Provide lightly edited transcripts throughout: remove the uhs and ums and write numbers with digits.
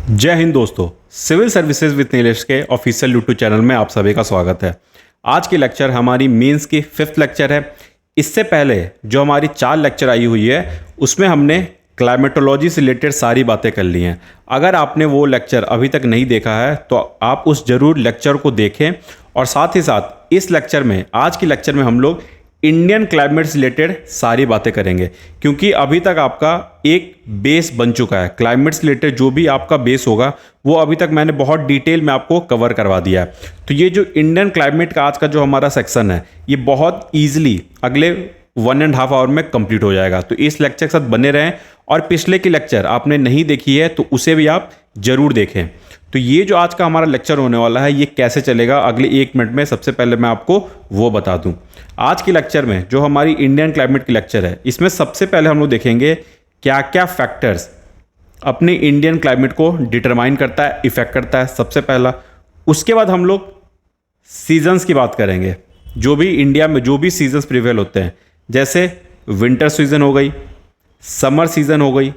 जय हिंद दोस्तों, civil services with Nilesh के ऑफिशियल यूट्यूब चैनल में आप सभी का स्वागत है। आज की लेक्चर हमारी मेंस की 5th लेक्चर है। इससे पहले जो हमारी 4 लेक्चर आई हुई है उसमें हमने क्लाइमेटोलॉजी से रिलेटेड सारी बातें कर ली हैं। अगर आपने वो लेक्चर अभी तक नहीं देखा है तो आप उस जरूर लेक्चर को देखें। और साथ ही साथ इस लेक्चर में, आज की लेक्चर में हम लोग इंडियन क्लाइमेट से रिलेटेड सारी बातें करेंगे, क्योंकि अभी तक आपका एक बेस बन चुका है। क्लाइमेट से रिलेटेड जो भी आपका बेस होगा वो अभी तक मैंने बहुत डिटेल में आपको कवर करवा दिया है। तो ये जो इंडियन क्लाइमेट का आज का जो हमारा सेक्शन है ये बहुत ईजिली अगले 1.5 आवर में कंप्लीट हो जाएगा। तो इस लेक्चर के साथ बने रहें, और पिछले की लेक्चर आपने नहीं देखी है तो उसे भी आप जरूर देखें। तो ये जो आज का हमारा लेक्चर होने वाला है ये कैसे चलेगा अगले 1 मिनट में, सबसे पहले मैं आपको वो बता दूं। आज की लेक्चर में जो हमारी इंडियन क्लाइमेट की लेक्चर है इसमें सबसे पहले हम लोग देखेंगे क्या क्या फैक्टर्स अपने इंडियन क्लाइमेट को डिटरमाइन करता है, इफेक्ट करता है, सबसे पहला। उसके बाद हम लोग सीजन्स की बात करेंगे, जो भी इंडिया में जो भी सीजन्स प्रिवेल होते हैं, जैसे विंटर सीजन हो गई, समर सीजन हो गई,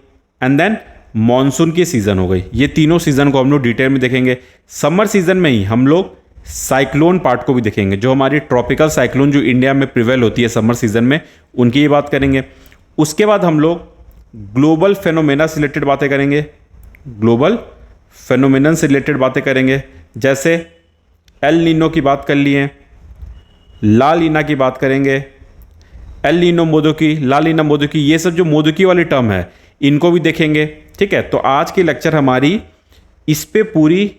एंड देन मॉनसून की सीजन हो गई। ये तीनों सीजन को हम लोग डिटेल में देखेंगे। समर सीजन में ही हम लोग साइक्लोन पार्ट को भी देखेंगे, जो हमारी ट्रॉपिकल साइक्लोन जो इंडिया में प्रिवेल होती है समर सीजन में, उनकी ही बात करेंगे। उसके बाद हम लोग ग्लोबल फेनोमेना से रिलेटेड बातें करेंगे, ग्लोबल फेनोमेनन से रिलेटेड बातें करेंगे, जैसे एल नीनो की बात कर लिए, ला लीना की बात करेंगे, एल नीनो मोदुकी, ला लीना मोदुकी, ये सब जो मोदुकी वाली टर्म है इनको भी देखेंगे। ठीक है, तो आज की लेक्चर हमारी इस पे पूरी,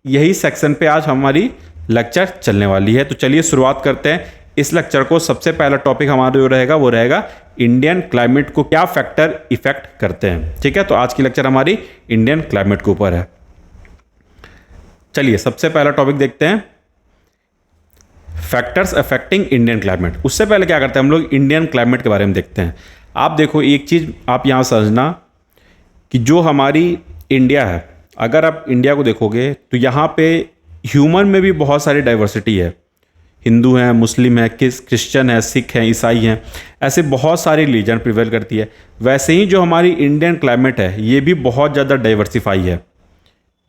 यही सेक्शन पे आज हमारी लेक्चर चलने वाली है। तो चलिए शुरुआत करते हैं इस लेक्चर को। सबसे पहला टॉपिक हमारा जो रहेगा वो रहेगा इंडियन क्लाइमेट को क्या फैक्टर इफेक्ट करते हैं। ठीक है, तो आज की लेक्चर हमारी इंडियन क्लाइमेट के ऊपर है। चलिए सबसे पहला टॉपिक देखते हैं, फैक्टर्स अफेक्टिंग इंडियन क्लाइमेट। उससे पहले क्या करते हैं हम लोग इंडियन क्लाइमेट के बारे में देखते हैं। आप देखो, एक चीज़ आप यहाँ समझना कि जो हमारी इंडिया है, अगर आप इंडिया को देखोगे तो यहाँ पे ह्यूमन में भी बहुत सारी डाइवर्सिटी है। हिंदू हैं, मुस्लिम है, क्रिश्चियन है, सिख हैं, ईसाई हैं, ऐसे बहुत सारी रिलीजन प्रिवेल करती है। वैसे ही जो हमारी इंडियन क्लाइमेट है ये भी बहुत ज़्यादा डाइवर्सिफाई है,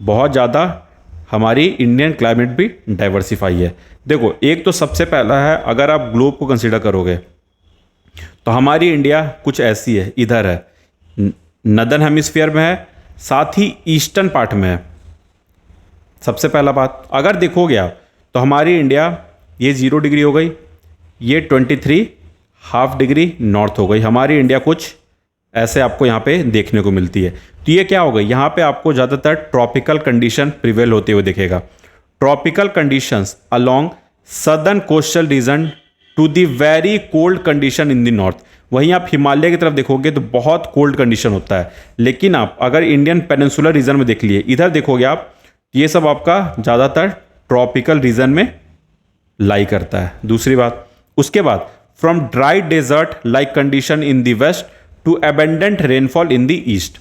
बहुत ज़्यादा हमारी इंडियन क्लाइमेट भी डाइवर्सिफाई है। देखो, एक तो सबसे पहला है, अगर आप ग्लोब को कंसीडर करोगे तो हमारी इंडिया कुछ ऐसी है, इधर है, नदर्न हेमिस्फीयर में है, साथ ही ईस्टर्न पार्ट में है। सबसे पहला बात, अगर देखोगे आप तो हमारी इंडिया ये 0 डिग्री हो गई, ये 23.5 डिग्री नॉर्थ हो गई। हमारी इंडिया कुछ ऐसे आपको यहाँ पे देखने को मिलती है। तो ये क्या हो गई, यहाँ पे आपको ज़्यादातर ट्रॉपिकल कंडीशन प्रिवेल होते हुए दिखेगा। Tropical conditions along southern coastal region to the very cold condition in the north. वहीं आप हिमालय की तरफ देखोगे तो बहुत कोल्ड कंडीशन होता है, लेकिन आप अगर इंडियन पेनिनसुलर रीजन में देख लिए, इधर देखोगे आप, ये सब आपका ज़्यादातर ट्रॉपिकल रीजन में लाई करता है। दूसरी बात, उसके बाद from dry desert like condition in the west to abundant rainfall in the east.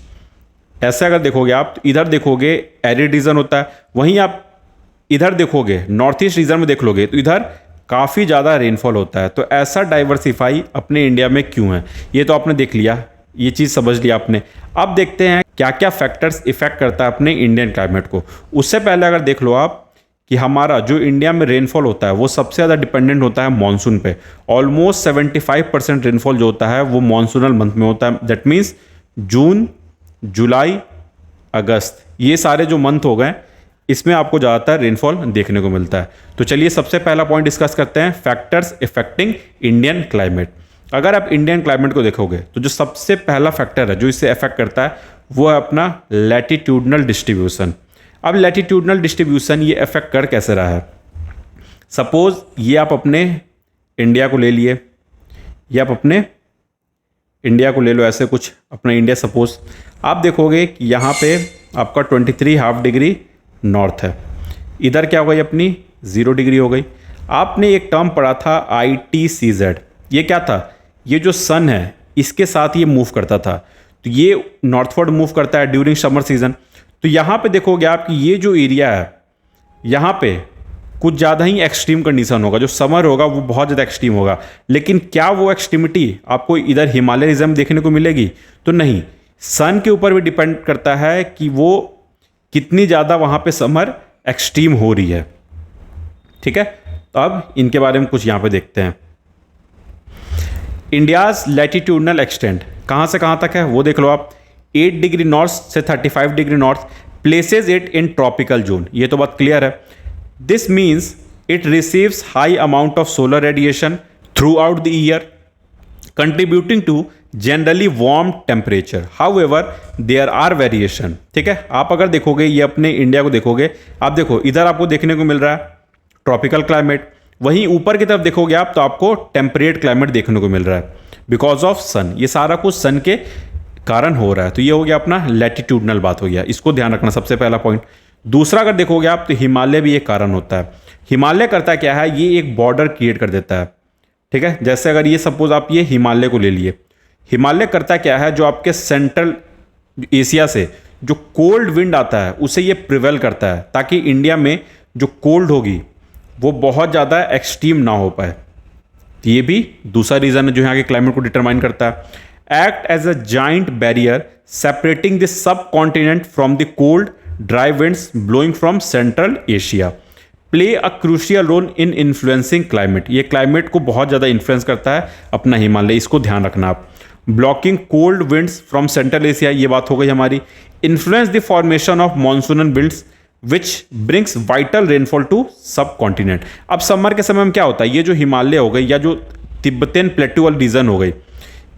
ऐसे अगर देखोगे आप तो इधर देखोगे एरिड रीजन होता है, वहीं आप इधर देखोगे नॉर्थ ईस्ट रीजन में देख लोगे तो इधर काफ़ी ज़्यादा रेनफॉल होता है। तो ऐसा डाइवर्सिफाई अपने इंडिया में क्यों है, ये तो आपने देख लिया, ये चीज़ समझ लिया आपने। अब देखते हैं क्या क्या फैक्टर्स इफेक्ट करता है अपने इंडियन क्लाइमेट को। उससे पहले अगर देख लो आप कि हमारा जो इंडिया में रेनफॉल होता है वो सबसे ज़्यादा डिपेंडेंट होता है मानसून पे। ऑलमोस्ट 75% रेनफॉल जो होता है वो मानसूनल मंथ में होता है। दैट मीन्स जून, जुलाई, अगस्त, ये सारे जो मंथ हो गए इसमें आपको ज़्यादातर रेनफॉल देखने को मिलता है। तो चलिए सबसे पहला पॉइंट डिस्कस करते हैं, फैक्टर्स इफेक्टिंग इंडियन क्लाइमेट। अगर आप इंडियन क्लाइमेट को देखोगे तो जो सबसे पहला फैक्टर है जो इससे अफेक्ट करता है वो है अपना लैटिट्यूडनल डिस्ट्रीब्यूशन। अब लैटिट्यूडनल डिस्ट्रीब्यूशन ये अफेक्ट कर कैसे रहा है, सपोज ये आप अपने इंडिया को ले लिए, ये आप अपने इंडिया को ले लो, ऐसे कुछ अपना इंडिया सपोज आप देखोगे कि यहाँ पे आपका 23.5 डिग्री नॉर्थ है, इधर क्या हो गई अपनी 0 डिग्री हो गई। आपने एक टर्म पढ़ा था ITCZ, ये क्या था, ये जो सन है इसके साथ ये मूव करता था, तो ये नॉर्थवर्ड मूव करता है ड्यूरिंग समर सीजन। तो यहाँ पे देखोगे आप कि ये जो एरिया है यहाँ पे कुछ ज़्यादा ही एक्सट्रीम कंडीशन होगा, जो समर होगा वो बहुत ज़्यादा एक्सट्रीम होगा। लेकिन क्या वो एक्सट्रीमिटी आपको इधर हिमालय रीजन में देखने को मिलेगी, तो नहीं। सन के ऊपर भी डिपेंड करता है कि वो कितनी ज़्यादा वहाँ पे समर एक्सट्रीम हो रही है। ठीक है, तो अब इनके बारे में कुछ यहाँ पे देखते हैं। इंडियाज लैटिट्यूडनल एक्सटेंट कहाँ से कहाँ तक है वो देख लो आप। 8 डिग्री नॉर्थ से 35 degree north places it in tropical zone, ये तो बात क्लियर है। This means it receives high amount of solar radiation throughout the year contributing to generally warm temperature, however there are variation. ठीक है, आप अगर देखोगे ये अपने इंडिया को देखोगे, आप देखो इधर आपको देखने को मिल रहा है ट्रॉपिकल क्लाइमेट, वहीं ऊपर की तरफ देखोगे आप तो आपको टेम्परेट क्लाइमेट देखने को मिल रहा है बिकॉज ऑफ सन। ये सारा कुछ सन के कारण हो रहा है। तो ये हो गया अपना लैटिट्यूडनल बात हो गया, इसको ध्यान रखना सबसे पहला पॉइंट। दूसरा अगर देखोगे आप तो हिमालय भी एक कारण होता है। हिमालय करता क्या है, ये एक बॉर्डर क्रिएट कर देता है। ठीक है, जैसे अगर ये सपोज आप ये हिमालय को ले लिए, हिमालय करता क्या है, जो आपके सेंट्रल एशिया से जो कोल्ड विंड आता है उसे ये प्रिवेल करता है ताकि इंडिया में जो कोल्ड होगी वो बहुत ज़्यादा एक्सट्रीम ना हो पाए। तो ये भी दूसरा रीज़न है जो यहाँ के क्लाइमेट को डिटरमाइन करता है। Act as a giant barrier separating the subcontinent from the cold dry winds blowing from Central Asia, play a crucial role in influencing climate. ये क्लाइमेट को बहुत ज़्यादा इन्फ्लुएंस करता है अपना हिमालय, इसको ध्यान रखना आप। Blocking cold winds from Central Asia, ये बात हो गई हमारी। Influence the formation of monsoonal winds which brings vital rainfall to subcontinent. अब समर के समय में क्या होता है, ये जो हिमालय हो गई या जो तिब्बतियन प्लेटू वाली रीजन हो गई,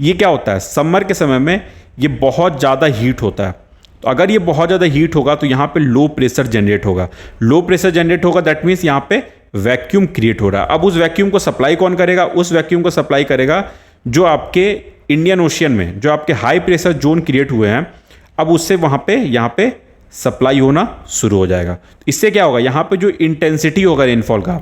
ये क्या होता है समर के समय में ये बहुत ज़्यादा हीट होता है। तो अगर ये बहुत ज़्यादा हीट होगा तो यहाँ पे लो प्रेशर जनरेट होगा। लो प्रेशर जनरेट होगा दैट मीन्स यहाँ पे वैक्यूम क्रिएट हो रहा है। अब उस वैक्यूम को सप्लाई कौन करेगा, उस वैक्यूम को सप्लाई करेगा जो आपके इंडियन ओशियन में जो आपके हाई प्रेशर जोन क्रिएट हुए हैं, अब उससे वहाँ पे यहाँ पे सप्लाई होना शुरू हो जाएगा। तो इससे क्या होगा, यहाँ पे जो इंटेंसिटी होगा रेनफॉल का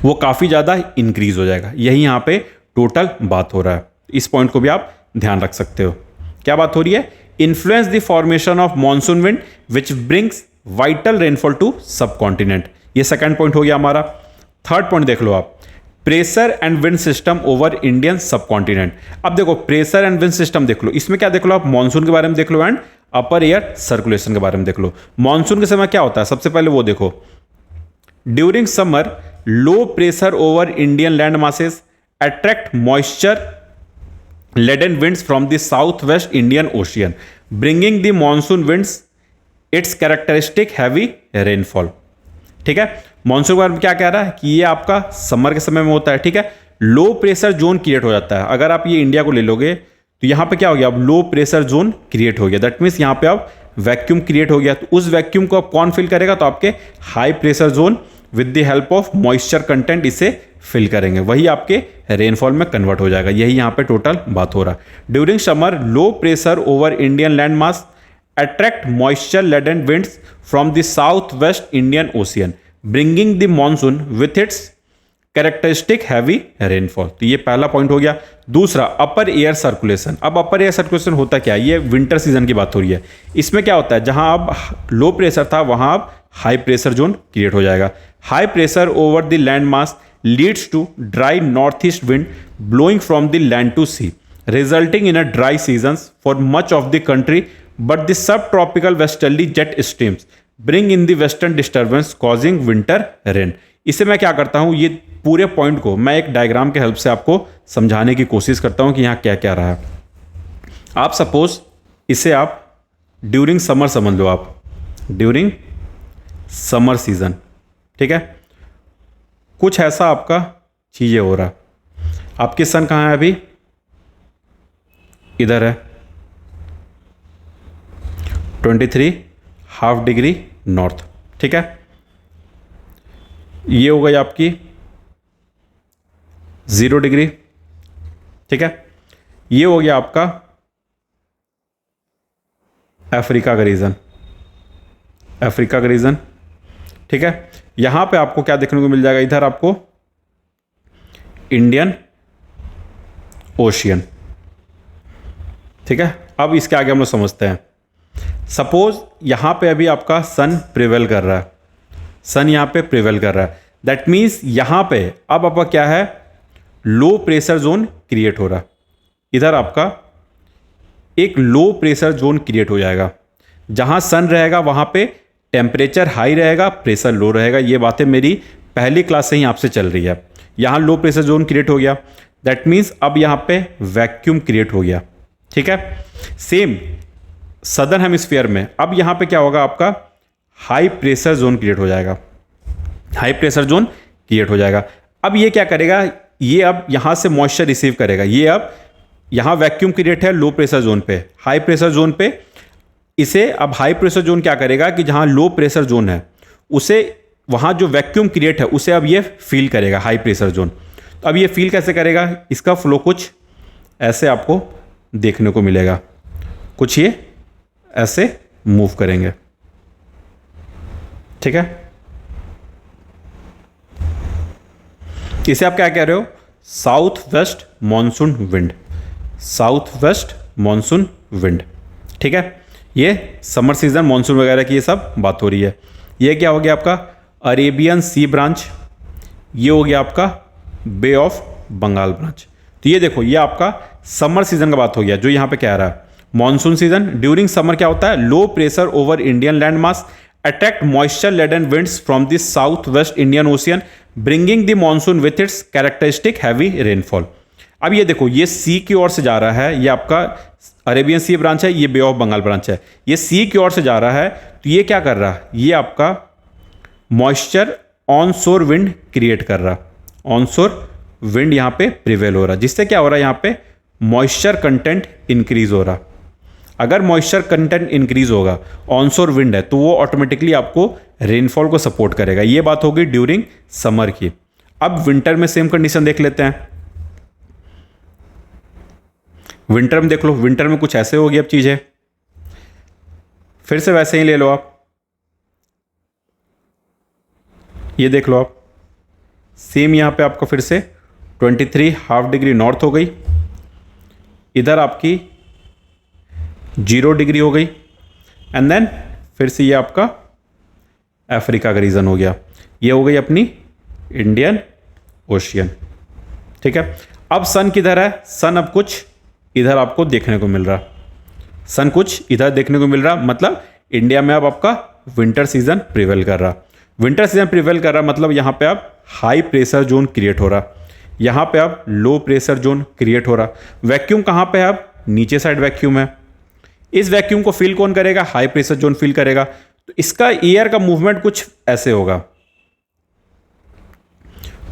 वो काफ़ी ज़्यादा इंक्रीज हो जाएगा। यही यहाँ पे टोटल बात हो रहा है। इस पॉइंट को भी आप ध्यान रख सकते हो। क्या बात हो रही है, influence the formation of monsoon wind which brings vital rainfall to subcontinent. ये सेकंड पॉइंट हो गया हमारा। थर्ड पॉइंट देख लो आप, pressure and wind system over Indian subcontinent. अब देखो प्रेशर एंड विंड सिस्टम देख लो, इसमें क्या देख लो आप, मॉनसून के बारे में देख लो एंड अपर एयर सर्कुलेशन के बारे में देख लो। मॉनसून के समय क्या होता है, सबसे पहले वो देखो, during summer low pressure over Indian land masses attract moisture laden winds from the south west Indian Ocean bringing the monsoon winds its characteristic heavy rainfall. ठीक है, मॉनसून के बारे में क्या कह रहा है कि ये आपका समर के समय में होता है। ठीक है, लो प्रेशर जोन क्रिएट हो जाता है। अगर आप ये इंडिया को ले लोगे तो यहाँ पे क्या हो गया, अब लो प्रेशर जोन क्रिएट हो गया, दैट मीन्स यहाँ पे अब वैक्यूम क्रिएट हो गया। तो उस वैक्यूम को अब कौन फिल करेगा, तो आपके high pressure zone with the help of moisture content इसे फिल करेंगे, वही आपके रेनफॉल में कन्वर्ट हो जाएगा। यही यहाँ पे टोटल बात हो रहा है। During summer low pressure over Indian land mass attract moisture laden winds from the south west Indian Ocean bringing the monsoon with its characteristic heavy rainfall. तो ये पहला पॉइंट हो गया। दूसरा अपर एयर सर्कुलेशन। अब अपर एयर सर्कुलेशन होता क्या है, ये विंटर सीजन की बात हो रही है। इसमें क्या होता है, जहां अब लो प्रेशर था वहां अब हाई प्रेशर जोन क्रिएट हो जाएगा। High pressure over the land mass leads to dry north east wind blowing from the land to sea resulting in a dry season for much of the country, but the सब tropical westerly jet streams bring in the western disturbance causing winter rain. इसे मैं क्या करता हूं, ये पूरे point को मैं एक डायग्राम के हेल्प से आपको समझाने की कोशिश करता हूं कि यहाँ क्या क्या रहा है। आप सपोज इसे आप ड्यूरिंग समर समझ लो, आप ड्यूरिंग समर सीजन। ठीक है, कुछ ऐसा आपका चीजें हो रहा है। आपकी सन कहाँ है अभी, इधर है 23 डिग्री नॉर्थ। ठीक है, ये हो गई आपकी 0 डिग्री। ठीक है, ये हो गया आपका अफ्रीका का रीजन, अफ्रीका का रीजन। ठीक है, यहां पे आपको क्या देखने को मिल जाएगा, इधर आपको इंडियन ओशियन। ठीक है, अब इसके आगे हम लोग समझते हैं। सपोज यहां पे अभी आपका सन प्रिवेल कर रहा है, सन यहां पे प्रिवेल कर रहा है, दैट मीन्स यहां पे अब आपका क्या है, लो प्रेशर जोन क्रिएट हो रहा है। इधर आपका एक लो प्रेशर जोन क्रिएट हो जाएगा, जहाँ सन रहेगा वहाँ पे टेम्परेचर हाई रहेगा, प्रेशर लो रहेगा। ये बातें मेरी पहली क्लास से ही आपसे चल रही है। यहाँ लो प्रेशर जोन क्रिएट हो गया, दैट मीन्स अब यहाँ पे वैक्यूम क्रिएट हो गया। ठीक है, सेम सदर्न हेमिस्फीयर में अब यहाँ पे क्या होगा, आपका हाई प्रेशर जोन क्रिएट हो जाएगा, हाई प्रेशर जोन क्रिएट हो जाएगा। अब ये क्या करेगा, ये अब यहाँ से मॉइस्चर रिसीव करेगा। ये अब यहाँ वैक्यूम क्रिएट है लो प्रेशर जोन पे, हाई प्रेशर जोन पे इसे अब हाई प्रेशर जोन क्या करेगा कि जहाँ लो प्रेशर जोन है उसे, वहाँ जो वैक्यूम क्रिएट है उसे अब ये फील करेगा हाई प्रेशर जोन। तो अब ये फील कैसे करेगा, इसका फ्लो कुछ ऐसे आपको देखने को मिलेगा, कुछ ये ऐसे मूव करेंगे। ठीक है, इसे आप क्या कह रहे हो, south west monsoon wind, south west monsoon wind. ठीक है, ये समर सीजन मॉनसून वगैरह की ये सब बात हो रही है। ये क्या हो गया आपका अरेबियन सी ब्रांच, ये हो गया आपका बे ऑफ बंगाल ब्रांच। तो ये देखो, ये आपका समर सीजन का बात हो गया, जो यहाँ पे कह रहा है मॉनसून सीजन। ड्यूरिंग समर क्या होता है, low pressure over Indian land mass attract moisture laden winds from the south west Indian Ocean bringing the monsoon with its characteristic heavy rainfall. अब ये देखो, ये सी की ओर से जा रहा है, ये आपका अरेबियन सी ब्रांच है, ये बे ऑफ बंगाल ब्रांच है, ये सी की ओर से जा रहा है। तो ये क्या कर रहा है, ये आपका मॉइस्चर ऑन शोर विंड क्रिएट कर रहा, ऑन शोर विंड यहाँ पे प्रिवेल हो रहा, जिससे क्या हो रहा है, यहाँ पे मॉइस्चर कंटेंट इंक्रीज हो रहा। अगर मॉइस्चर कंटेंट इंक्रीज होगा, ऑनशोर विंड है, तो वो ऑटोमेटिकली आपको रेनफॉल को सपोर्ट करेगा। ये बात होगी ड्यूरिंग समर की। अब विंटर में सेम कंडीशन देख लेते हैं। विंटर में देख लो, विंटर में कुछ ऐसे होगी अब चीजें, फिर से वैसे ही ले लो आप, ये देख लो आप, सेम यहां पे आपका फिर से 23.5 डिग्री नॉर्थ हो गई, इधर आपकी 0 डिग्री हो गई, एंड देन फिर से ये आपका अफ्रीका का रीजन हो गया। ये हो गई अपनी इंडियन ओशियन। ठीक है, अब सन किधर है, सन अब कुछ इधर आपको देखने को मिल रहा, सन कुछ इधर देखने को मिल रहा, मतलब इंडिया में अब आपका विंटर सीजन प्रिवेल कर रहा। विंटर सीजन प्रिवेल कर रहा मतलब यहाँ पे अब हाई प्रेशर जोन क्रिएट हो रहा, यहाँ पे अब लो प्रेशर जोन क्रिएट हो रहा। वैक्यूम कहाँ पे है, अब नीचे साइड वैक्यूम है। इस वैक्यूम को फील कौन करेगा, हाई प्रेशर जोन फील करेगा। तो इसका एयर का मूवमेंट कुछ ऐसे होगा,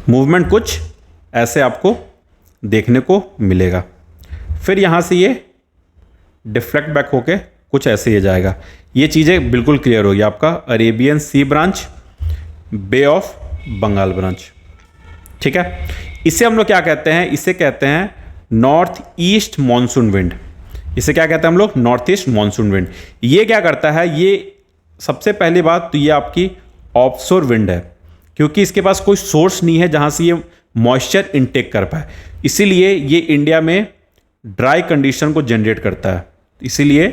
मूवमेंट कुछ ऐसे आपको देखने को मिलेगा। फिर यहां से ये डिफ्लेक्ट बैक होके कुछ ऐसे ही जाएगा। ये चीजें बिल्कुल क्लियर होगी आपका Arabian C branch, bay of Bengal branch. ठीक है, इसे हम लोग क्या कहते हैं, इसे कहते हैं नॉर्थ ईस्ट मॉनसून विंड। इसे क्या कहते हैं हम लोग, नॉर्थ ईस्ट मॉनसून विंड। ये क्या करता है, ये सबसे पहली बात तो ये आपकी ऑफशोर विंड है, क्योंकि इसके पास कोई सोर्स नहीं है जहां से ये मॉइस्चर इनटेक कर पाए, इसीलिए ये इंडिया में ड्राई कंडीशन को जनरेट करता है। इसीलिए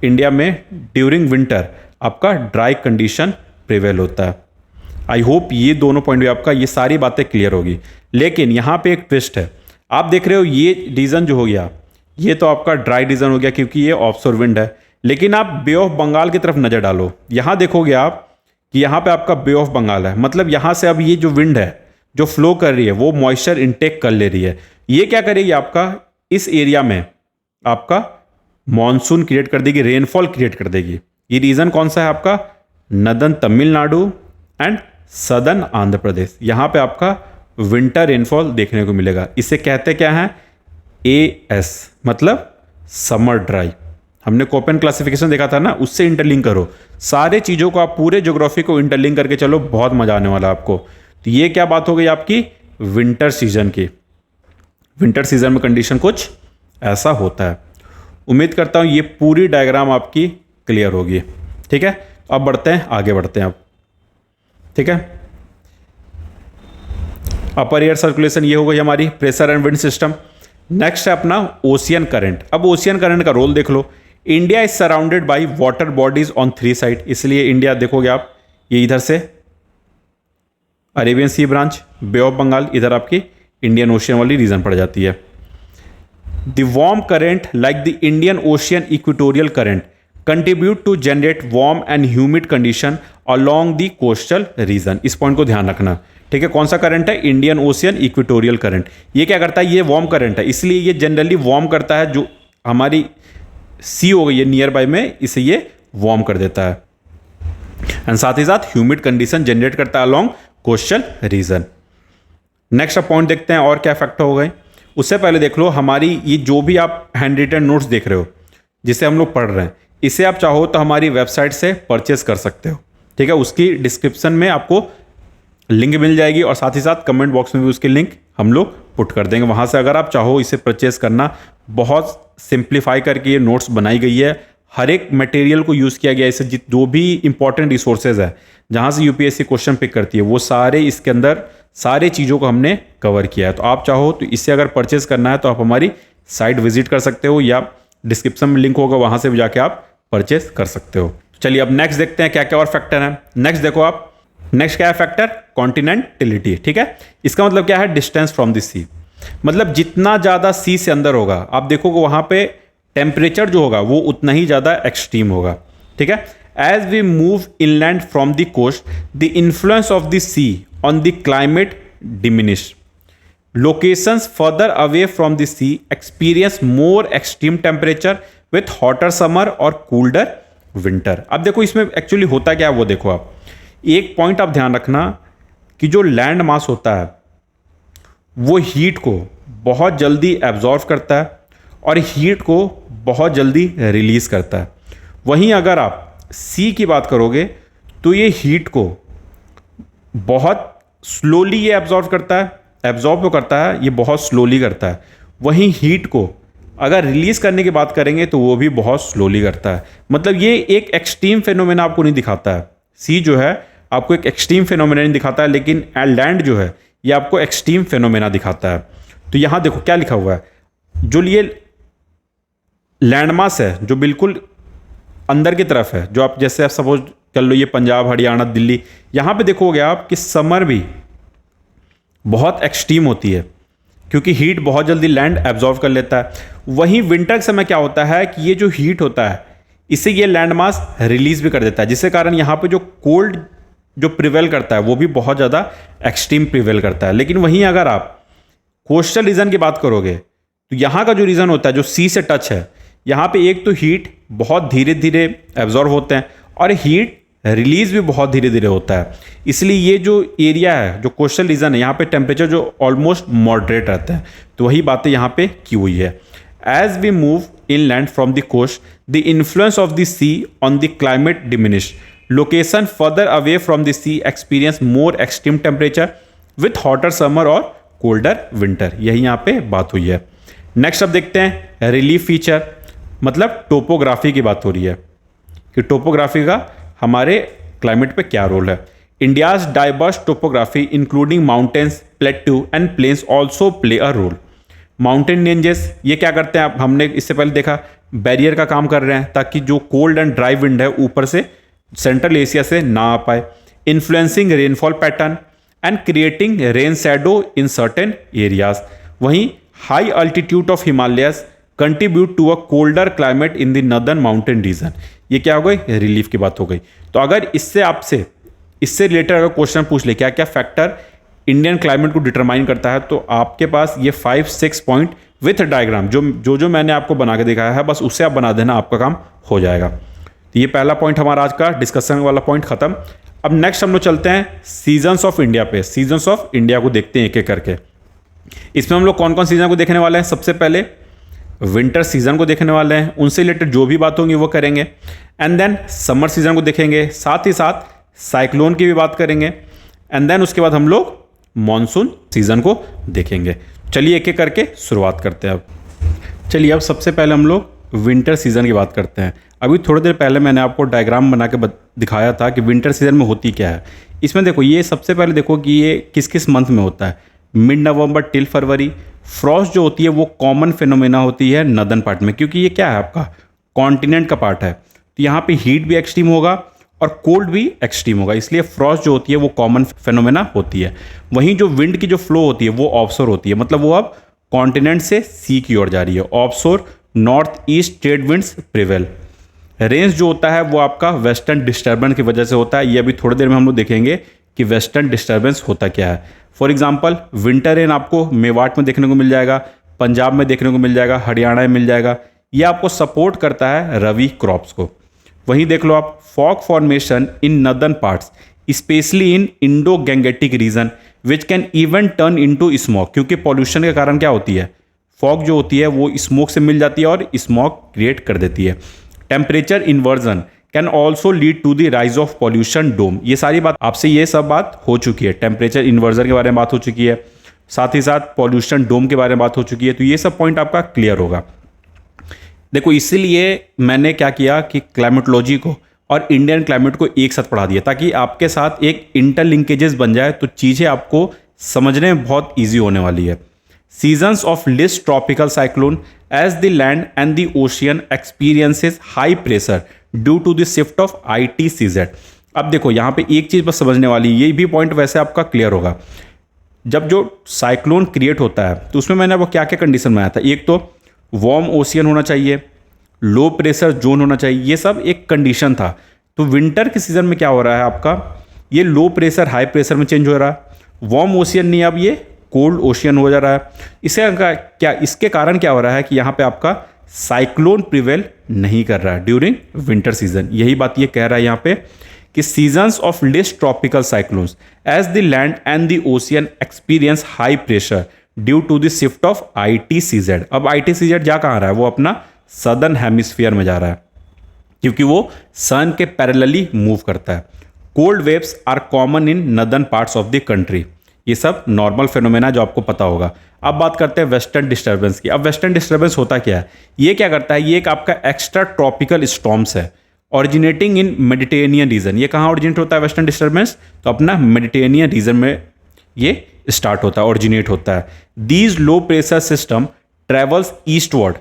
इंडिया में ड्यूरिंग विंटर आपका ड्राई कंडीशन प्रिवेल होता है। आई होप ये दोनों पॉइंट भी आपका, ये सारी बातें क्लियर होगी। लेकिन यहाँ पे एक ट्विस्ट है, आप देख रहे हो ये रीजन जो हो गया, ये तो आपका ड्राई रीजन हो गया क्योंकि ये ऑफशोर विंड है। लेकिन आप बे ऑफ बंगाल की तरफ नजर डालो, यहां देखोगे आप कि यहां पे आपका बे ऑफ बंगाल है, मतलब यहां से अब ये जो विंड है जो फ्लो कर रही है वो मॉइस्चर इनटेक कर ले रही है। ये क्या करेगी, आपका इस एरिया में आपका मॉनसून क्रिएट कर देगी, रेनफॉल क्रिएट कर देगी। ये रीजन कौन सा है आपका, northern Tamil Nadu and southern Andhra Pradesh. यहां पे आपका विंटर रेनफॉल देखने को मिलेगा। इसे कहते क्या है, AS मतलब समर ड्राई। हमने कोपेन क्लासिफिकेशन देखा था ना, उससे इंटरलिंक करो सारे चीज़ों को, आप पूरे ज्योग्राफी को इंटरलिंक करके चलो, बहुत मजा आने वाला आपको। तो ये क्या बात हो गई आपकी विंटर सीजन की। विंटर सीजन में कंडीशन कुछ ऐसा होता है। उम्मीद करता हूं ये पूरी डायग्राम आपकी क्लियर होगी। ठीक है, अब बढ़ते हैं, आगे बढ़ते हैं अब। ठीक है, अपर एयर सर्कुलेशन ये हो गई हमारी pressure and wind system. Next है अपना ओशियन करंट। अब ओशियन करंट का रोल देख लो। India is surrounded by water bodies on 3 side, इसलिए इंडिया देखोगे आप, ये इधर से Arabian C branch, bay of Bengal, इधर आपकी इंडियन ओशियन वाली रीजन पड़ जाती है। The warm current like the Indian ocean equatorial current contribute to generate warm and humid condition along the coastal region. इस पॉइंट को ध्यान रखना, ठीक है। कौन सा करंट है? Indian ocean equatorial current. ये क्या करता है? ये वार्म करंट है, इसलिए ये जनरली वार्म करता है, जो हमारी सी हो गई है नियर बाय में, इसे ये वार्म कर देता है एंड साथ ही साथ ह्यूमिड कंडीशन जनरेट करता है अलोंग कोस्टल रीजन। नेक्स्ट अब पॉइंट देखते हैं और क्या फैक्टर हो गए। उससे पहले देख लो हमारी ये जो भी आप हैंड रिटन नोट्स देख रहे हो जिसे हम लोग पढ़ रहे हैं, इसे आप चाहो तो हमारी वेबसाइट से परचेस कर सकते हो, ठीक है। उसकी डिस्क्रिप्शन में आपको लिंक मिल जाएगी और साथ ही साथ कमेंट बॉक्स में भी उसकी लिंक हम लोग पुट कर देंगे। वहाँ से अगर आप चाहो इसे परचेस करना, बहुत सिंप्लीफाई करके ये नोट्स बनाई गई है। हर एक मटेरियल को यूज़ किया गया है। इसे जो भी इंपॉर्टेंट रिसोर्सेज है जहाँ से यूपीएससी क्वेश्चन पिक करती है, वो सारे इसके अंदर सारे चीज़ों को हमने कवर किया है। तो आप चाहो तो इसे अगर परचेस करना है तो आप हमारी साइट विजिट कर सकते हो या डिस्क्रिप्शन में लिंक होगा, वहाँ से भी जाके आप परचेस कर सकते हो। चलिए अब नेक्स्ट देखते हैं क्या क्या और फैक्टर है। नेक्स्ट देखो आप, नेक्स्ट क्या है फैक्टर? कॉन्टिनेंटलिटी, ठीक है। इसका मतलब क्या है? डिस्टेंस फ्रॉम द सी। मतलब जितना ज़्यादा सी से अंदर होगा, आप देखोगे वहाँ पे टेम्परेचर जो होगा वो उतना ही ज़्यादा एक्सट्रीम होगा, ठीक है। As we move inland from the coast, the influence of the sea on the climate diminish. Locations further away from the sea experience more extreme temperature with hotter summer और colder winter. अब देखो इसमें actually होता क्या है वो देखो आप। एक पॉइंट आप ध्यान रखना कि जो लैंड मास होता है वो हीट को बहुत जल्दी एब्जॉर्व करता है और हीट को बहुत जल्दी रिलीज करता है। वहीं अगर आप सी की बात करोगे तो ये हीट को बहुत स्लोली ये एब्जॉर्व करता है, ये बहुत स्लोली करता है। वहीं हीट को अगर रिलीज करने की बात करेंगे तो वो भी बहुत स्लोली करता है। मतलब ये एक एक्सट्रीम फेनोमेना आपको नहीं दिखाता है। सी जो है आपको एक एक्सट्रीम फेनोमेना नहीं दिखाता है, लेकिन लैंड जो है ये आपको एक्सट्रीम फेनोमेना दिखाता है। तो यहां देखो क्या लिखा हुआ है, जो ये लैंडमास है जो बिल्कुल अंदर की तरफ है, जो आप जैसे आप सपोज कर लो ये पंजाब, हरियाणा, दिल्ली, यहां पे देखोगे आप कि समर भी बहुत एक्सट्रीम होती है क्योंकि हीट बहुत जल्दी लैंड एब्जॉर्व कर लेता है। वहीं विंटर के समय क्या होता है कि ये जो हीट होता है इसे ये लैंड मास रिलीज भी कर देता है, जिसके कारण यहाँ पे जो कोल्ड जो प्रिवेल करता है वो भी बहुत ज़्यादा एक्सट्रीम प्रिवेल करता है। लेकिन वहीं अगर आप कोस्टल रीजन की बात करोगे तो यहाँ का जो रीजन होता है जो सी से टच है, यहाँ पे एक तो हीट बहुत धीरे धीरे एब्जॉर्व होते हैं और हीट रिलीज भी बहुत धीरे धीरे होता है। इसलिए ये जो एरिया है जो कोस्टल रीजन है यहाँ पे टेम्परेचर जो ऑलमोस्ट मॉडरेट रहता है। तो वही बातें यहाँ पे की हुई है। As we move inland from the coast, the influence of the sea on the climate diminish. Location further away from the sea experience more extreme temperature with hotter summer और colder winter. यही यहाँ पे बात हुई है। Next अब देखते हैं रिलीफ फीचर, मतलब टोपोग्राफी की बात हो रही है कि टोपोग्राफी का हमारे क्लाइमेट पे क्या रोल है। India's diverse topography including mountains, plateau and plains also play a role. Mountain ranges ये क्या करते हैं, आप हमने इससे पहले देखा बैरियर का काम कर रहे हैं ताकि जो कोल्ड एंड ड्राई विंड है ऊपर से सेंट्रल एशिया से ना आ पाए। Influencing rainfall pattern and creating rain shadow in certain areas. वहीं high altitude of Himalayas contribute to a colder climate in the northern mountain region. ये क्या हो गई, रिलीफ की बात हो गई। तो अगर इससे रिलेटेड अगर क्वेश्चन पूछ ले क्या क्या फैक्टर इंडियन क्लाइमेट को डिटरमाइन करता है, तो आपके पास ये 5-6 पॉइंट विथ डायग्राम जो मैंने आपको बना के दिखाया है, बस उससे आप बना देना, आपका काम हो जाएगा। तो ये पहला पॉइंट हमारा आज का डिस्कशन वाला पॉइंट खत्म। अब नेक्स्ट हम लोग चलते हैं सीजन्स ऑफ इंडिया पे। सीजन्स ऑफ इंडिया को देखते हैं एक एक करके। इसमें हम लोग कौन कौन सीजन को देखने वाले हैं? सबसे पहले विंटर सीजन को देखने वाले हैं, उनसे रिलेटेड जो भी बात होंगी वो करेंगे। एंड देन समर सीजन को देखेंगे, साथ ही साथ साइक्लोन की भी बात करेंगे। एंड देन उसके बाद हम लोग मॉनसून सीजन को देखेंगे। चलिए एक एक करके शुरुआत करते हैं। अब चलिए अब सबसे पहले हम लोग विंटर सीजन की बात करते हैं। अभी थोड़ी देर पहले मैंने आपको डायग्राम बना के दिखाया था कि विंटर सीजन में होती क्या है। इसमें देखो ये सबसे पहले देखो कि ये किस किस मंथ में होता है। मिड नवंबर टिल फरवरी। फ्रॉस्ट जो होती है वो कॉमन फिनोमेना होती है नदर्न पार्ट में, क्योंकि ये क्या है आपका कॉन्टिनेंट का पार्ट है। तो यहाँ पे हीट भी एक्सट्रीम होगा और कोल्ड भी एक्सट्रीम होगा, इसलिए फ्रॉस्ट जो होती है वो कॉमन फेनोमेना होती है। वहीं जो विंड की जो फ्लो होती है वो ऑफशोर होती है, मतलब वो अब कॉन्टिनेंट से सी की ओर जा रही है। Offshore north east trade winds prevail. Range जो होता है वो आपका वेस्टर्न डिस्टर्बेंस की वजह से होता है। ये अभी थोड़ी देर में हम लोग देखेंगे कि वेस्टर्न डिस्टर्बेंस होता क्या है। फॉर एग्जांपल विंटर रेन आपको मेवाट में देखने को मिल जाएगा, पंजाब में देखने को मिल जाएगा, हरियाणा में मिल जाएगा। ये आपको सपोर्ट करता है रवि क्रॉप्स को। वहीं देख लो आप fog formation in northern parts specially in Indo Gangetic region which can even turn into smog, क्योंकि पॉल्यूशन के कारण क्या होती है, फॉग जो होती है वो स्मोक से मिल जाती है और स्मॉग क्रिएट कर देती है। Temperature inversion can also lead to the rise of pollution dome. ये सारी बात आपसे ये सब बात हो चुकी है, टेम्परेचर इन्वर्जन के बारे में बात हो चुकी है, साथ ही साथ पॉल्यूशन डोम के बारे में बात हो चुकी है। तो ये सब पॉइंट आपका क्लियर होगा। देखो इसीलिए मैंने क्या किया कि क्लाइमेटोलॉजी को और इंडियन क्लाइमेट को एक साथ पढ़ा दिया, ताकि आपके साथ एक इंटरलिंकेजेस बन जाए, तो चीज़ें आपको समझने में बहुत ईजी होने वाली है। Seasons of least tropical cyclone as the land and the ocean experiences high pressure due to the shift of ITCZ। अब देखो यहाँ पे एक चीज़ बस समझने वाली, ये भी पॉइंट वैसे आपका क्लियर होगा। जब जो साइक्लोन क्रिएट होता है तो उसमें मैंने वो क्या क्या कंडीशन बनाया था, एक तो वार्म ओशियन होना चाहिए, लो प्रेशर जोन होना चाहिए, ये सब एक कंडीशन था। तो विंटर के सीजन में क्या हो रहा है आपका, ये लो प्रेशर हाई प्रेशर में चेंज हो रहा है, वार्म ओशियन नहीं, अब ये कोल्ड ओशियन हो जा रहा है। इसके कारण क्या हो रहा है कि यहाँ पे आपका साइक्लोन प्रिवेल नहीं कर रहा है ड्यूरिंग विंटर सीजन। यही बात ये कह रहा है यहाँ पे कि seasons of least tropical cyclones as the land and the ocean experience high pressure due to the shift of ITCZ। अब ITCZ जा कहाँ रहा है, वो अपना सदर्न हेमिस्फीयर में जा रहा है, क्योंकि वो सन के पैरेलली मूव करता है। Cold waves are common in northern parts of the country. ये सब नॉर्मल फिनोमेना जो आपको पता होगा। अब बात करते हैं वेस्टर्न डिस्टर्बेंस की। अब वेस्टर्न डिस्टर्बेंस होता क्या है, ये क्या करता है, ये एक आपका एक्स्ट्रा ट्रॉपिकल स्टॉर्म्स है ऑरिजिनेटिंग इन मेडिटेरेनियन रीजन। ये कहाँ ऑरिजिनेट होता है वेस्टर्न डिस्टर्बेंस, तो अपना मेडिटेरेनियन रीजन में ये स्टार्ट होता है, ऑरिजिनेट होता है। These low pressure system travels eastward